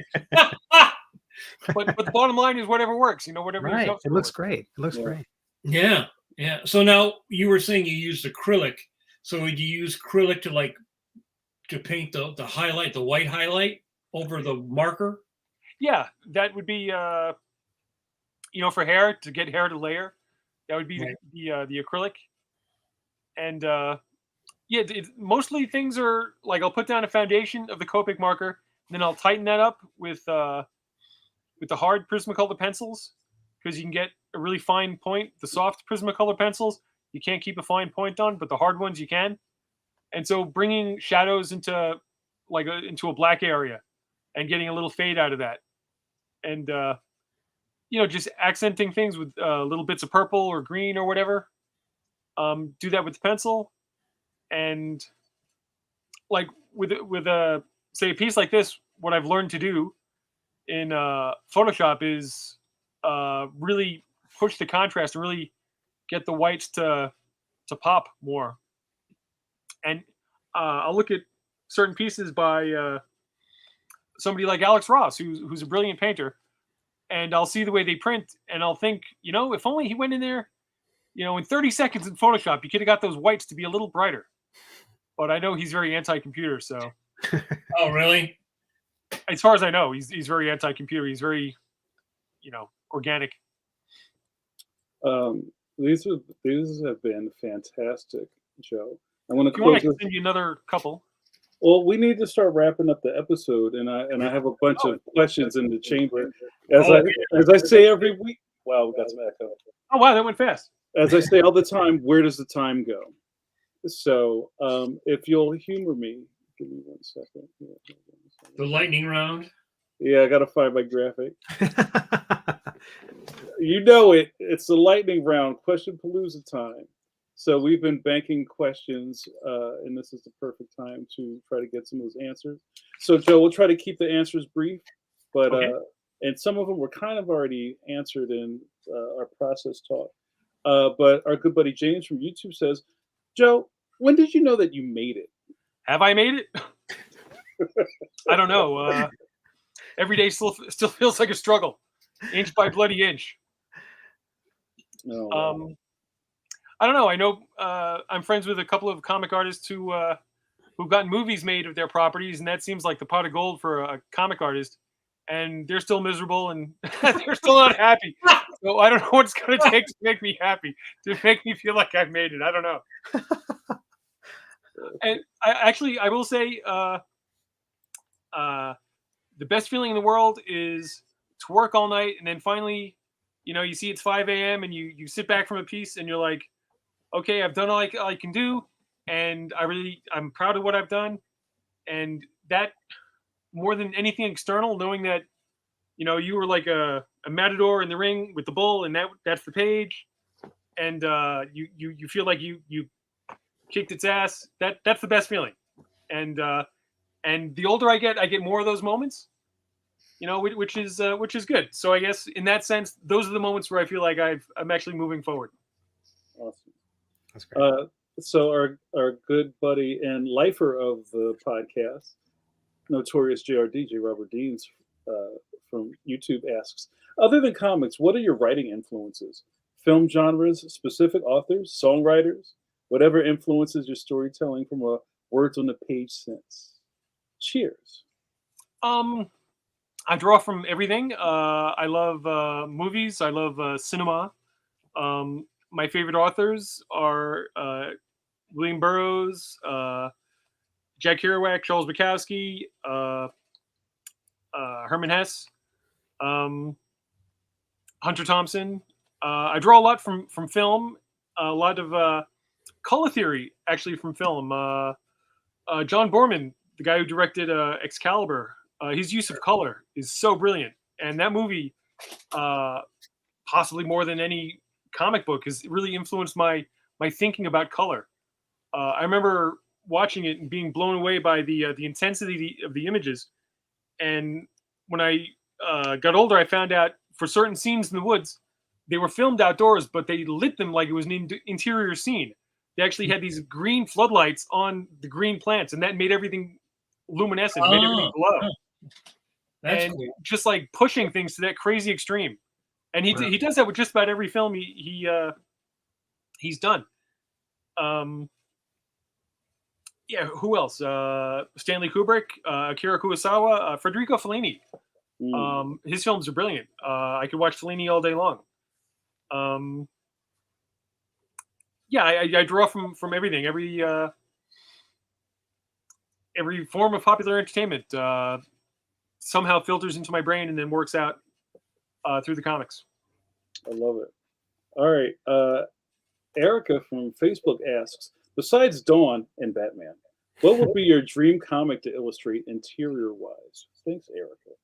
but the bottom line is whatever works. Whatever. Right. It looks great. It looks great. Yeah. Yeah. So now you were saying you used acrylic. So would you use acrylic to paint the highlight, the white highlight over the marker? Yeah, that would be for hair, to get hair to layer. That would be right. the acrylic. And yeah, mostly things are like I'll put down a foundation of the Copic marker, and then I'll tighten that up with the hard Prismacolor pencils, because you can get a really fine point. The soft Prismacolor pencils you can't keep a fine point on, but the hard ones you can. And so bringing shadows into a black area and getting a little fade out of that, and just accenting things with little bits of purple or green or whatever. Do that with the pencil, and like with say a piece like this, what I've learned to do in Photoshop is really push the contrast and really get the whites to pop more. And I'll look at certain pieces by somebody like Alex Ross, who's a brilliant painter, and I'll see the way they print, and I'll think, if only he went in there, in 30 seconds in Photoshop, you could have got those whites to be a little brighter. But I know he's very anti-computer, so. Oh, really? As far as I know, he's very anti-computer. He's very, organic. These have been fantastic, Joe. I want to If you want, I can send you another couple. Well, we need to start wrapping up the episode, and I have a bunch of questions in the chamber. As I say every week. Wow, we got some echo. Oh wow, that went fast. As I say all the time, where does the time go? So, if you'll humor me, give me 1 second. The lightning round. Yeah, I gotta find my graphic. It's the lightning round, question palooza time. So we've been banking questions, and this is the perfect time to try to get some of those answers. So Joe, we'll try to keep the answers brief, but okay. And some of them were kind of already answered in our process talk. But our good buddy James from YouTube says, Joe, when did you know that you made it? Have I made it? I don't know. Every day still feels like a struggle, inch by bloody inch. Oh, I don't know. I know I'm friends with a couple of comic artists who've gotten movies made of their properties, and that seems like the pot of gold for a comic artist. And they're still miserable, and they're still not happy. So I don't know what it's going to take to make me happy, to make me feel like I've made it. I don't know. And I will say, the best feeling in the world is to work all night, and then finally, you see it's 5 a.m. and you sit back from a piece, and you're like, okay, I've done all I can do, and I'm proud of what I've done, and that more than anything external, knowing that you were like a matador in the ring with the bull, and that's the page, and you feel like you kicked its ass. That's the best feeling, and the older I get more of those moments, which is good. So I guess in that sense, those are the moments where I feel like I'm actually moving forward. Awesome. That's great. So our good buddy and lifer of the podcast, Notorious JRD, J. Robert Deans, from YouTube asks, other than comics, what are your writing influences? Film genres, specific authors, songwriters, whatever influences your storytelling from a words on the page sense. Cheers. I draw from everything. I love movies. I love cinema. My favorite authors are William Burroughs, Jack Kerouac, Charles Bukowski, Herman Hesse, Hunter Thompson. I draw a lot from film, a lot of color theory actually from film. John Borman, the guy who directed Excalibur, his use of color is so brilliant, and that movie, possibly more than any comic book, has really influenced my thinking about color. I remember watching it and being blown away by the intensity of the images. And when I got older, I found out for certain scenes in the woods, they were filmed outdoors, but they lit them like it was an interior scene. They actually had these green floodlights on the green plants, and that made everything luminescent, made everything glow. That's and cool. just like pushing things to that crazy extreme. And he does that with just about every film he's done. Yeah, who else? Stanley Kubrick, Akira Kurosawa, Federico Fellini. His films are brilliant. I could watch Fellini all day long. Yeah, I draw from everything, every form of popular entertainment somehow filters into my brain and then works out through the comics. I love it. All right. Erica from Facebook asks, besides Dawn and Batman, what would be your dream comic to illustrate interior-wise? Thanks, Erica.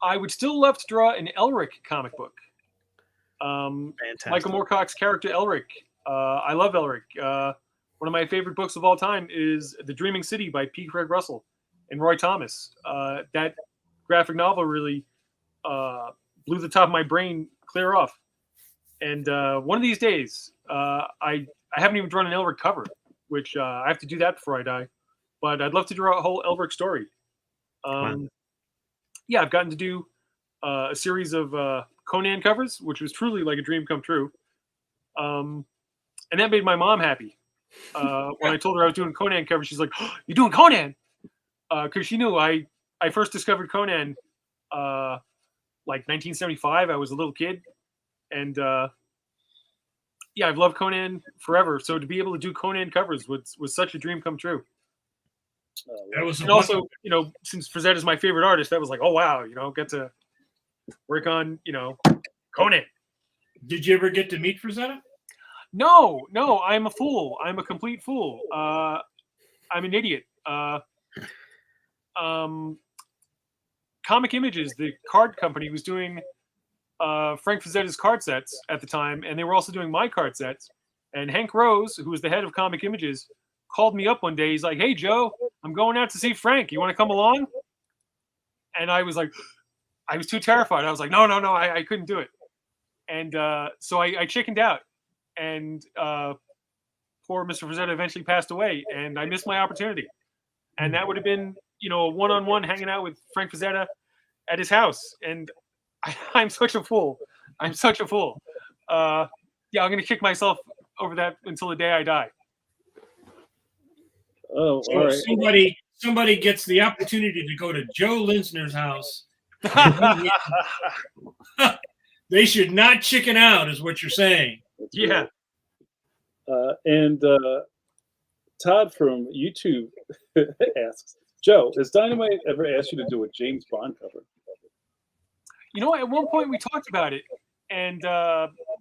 I would still love to draw an Elric comic book. Fantastic. Michael Moorcock's character Elric. I love Elric. One of my favorite books of all time is The Dreaming City by P. Craig Russell and Roy Thomas. That graphic novel really blew the top of my brain clear off. And one of these days, I haven't even drawn an Elric cover, which I have to do that before I die. But I'd love to draw a whole Elric story. Yeah, I've gotten to do a series of Conan covers, which was truly like a dream come true. And that made my mom happy. When I told her I was doing Conan covers, she's like, oh, "You're doing Conan?" Because she knew I first discovered Conan like 1975. I was a little kid, and yeah, I've loved Conan forever. So to be able to do Conan covers was such a dream come true. That was And also, since Frazetta is my favorite artist, that was like, oh wow, get to work on, Conan. Did you ever get to meet Frazetta? No, I'm a fool. I'm a complete fool. I'm an idiot. Comic Images, the card company, was doing Frank Frazetta's card sets at the time, and they were also doing my card sets. And Hank Rose, who was the head of Comic Images, called me up one day. He's like, "Hey, Joe, I'm going out to see Frank. You want to come along?" And I was like, I was too terrified. I was like, no, I couldn't do it. And so I chickened out. And poor Mr. Frazetta eventually passed away, and I missed my opportunity. And that would have been, a one-on-one hanging out with Frank Frazetta at his house. And I'm such a fool. I'm such a fool. Yeah, I'm going to kick myself over that until the day I die. Oh, So all right. if somebody gets the opportunity to go to Joe Linsner's house, they should not chicken out, is what you're saying. Yeah. And Todd from YouTube asks, Joe, has Dynamite ever asked you to do a James Bond cover? At one point we talked about it, and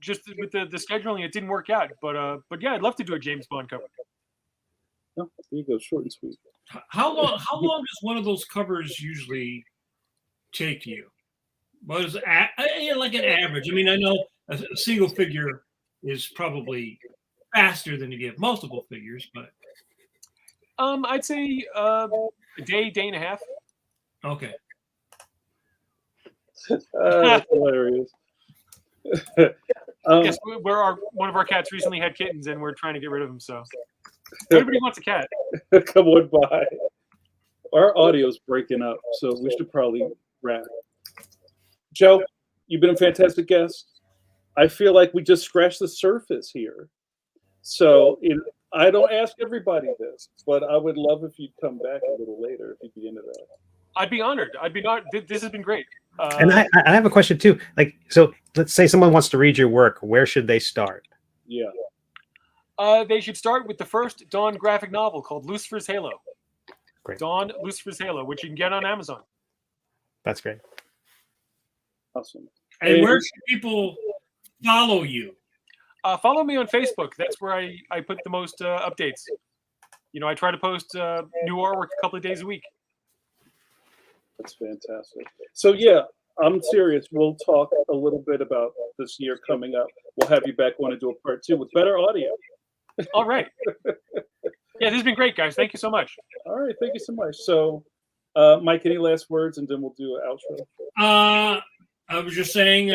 just with the scheduling, it didn't work out. But yeah, I'd love to do a James Bond cover. Oh, there you go, short and sweet. How long does one of those covers usually take you? What is like an average? I mean, I know a single figure is probably faster than if you have multiple figures, but I'd say a day and a half. okay. That's hilarious. Yes, one of our cats recently had kittens, and we're trying to get rid of them. So everybody wants a cat. Come on by. Our audio's breaking up, so we should probably wrap. Joe, you've been a fantastic guest. I feel like we just scratched the surface here. So I don't ask everybody this, but I would love if you'd come back a little later if you'd be into that. I'd be honored. This has been great. And I have a question too. Like, so let's say someone wants to read your work. Where should they start? Yeah. They should start with the first Dawn graphic novel called Lucifer's Halo. Great. Dawn, Lucifer's Halo, which you can get on Amazon. That's great. Awesome. And where should people follow you? Follow me on Facebook. That's where I put the most updates. I try to post new artwork a couple of days a week. That's fantastic. So yeah, I'm serious. We'll talk a little bit about this year coming up. We'll have you back on to do a part 2 with better audio. All right. Yeah, this has been great, guys. Thank you so much. All right, thank you so much. So, Mike, any last words, and then we'll do an outro. I was just saying,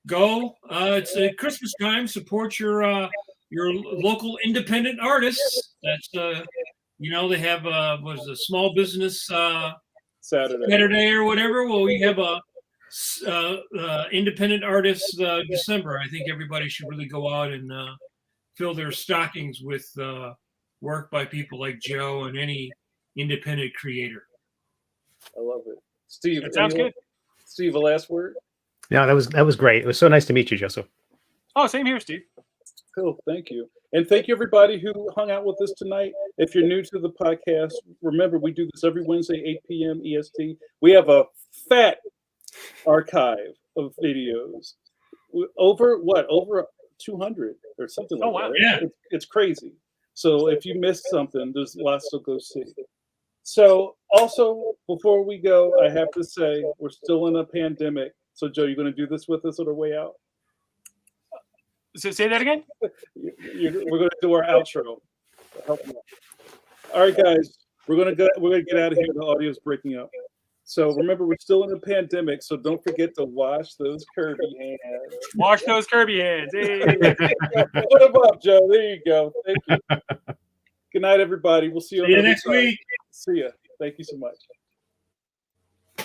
go. It's Christmas time. Support your local independent artists. That's they have was a small business Saturday or whatever. Well, we have a independent artists December. I think everybody should really go out and fill their stockings with work by people like Joe and any independent creator. I love it. Steve, it sounds good. Steve, a last word? Yeah, that was great. It was so nice to meet you, Joseph. Oh, same here, Steve. Cool. Thank you. And thank you, everybody who hung out with us tonight. If you're new to the podcast, remember, we do this every Wednesday, 8 p.m. EST. We have a fat archive of videos. Over 200 or something like that. Right? Yeah. It's crazy. So if you missed something, there's lots to go see. So also, before we go, I have to say, we're still in a pandemic. So Joe, you're going to do this with us on our way out? So say that again? We're going to do our outro. Help me out. All right, guys, we're going to get out of here. The audio's breaking up. So remember, we're still in a pandemic, so don't forget to wash those Kirby hands. Wash those Kirby hands. Hey. Put them up, Joe. There you go. Thank you. Good night, everybody. We'll see you next week. See ya. Thank you so much.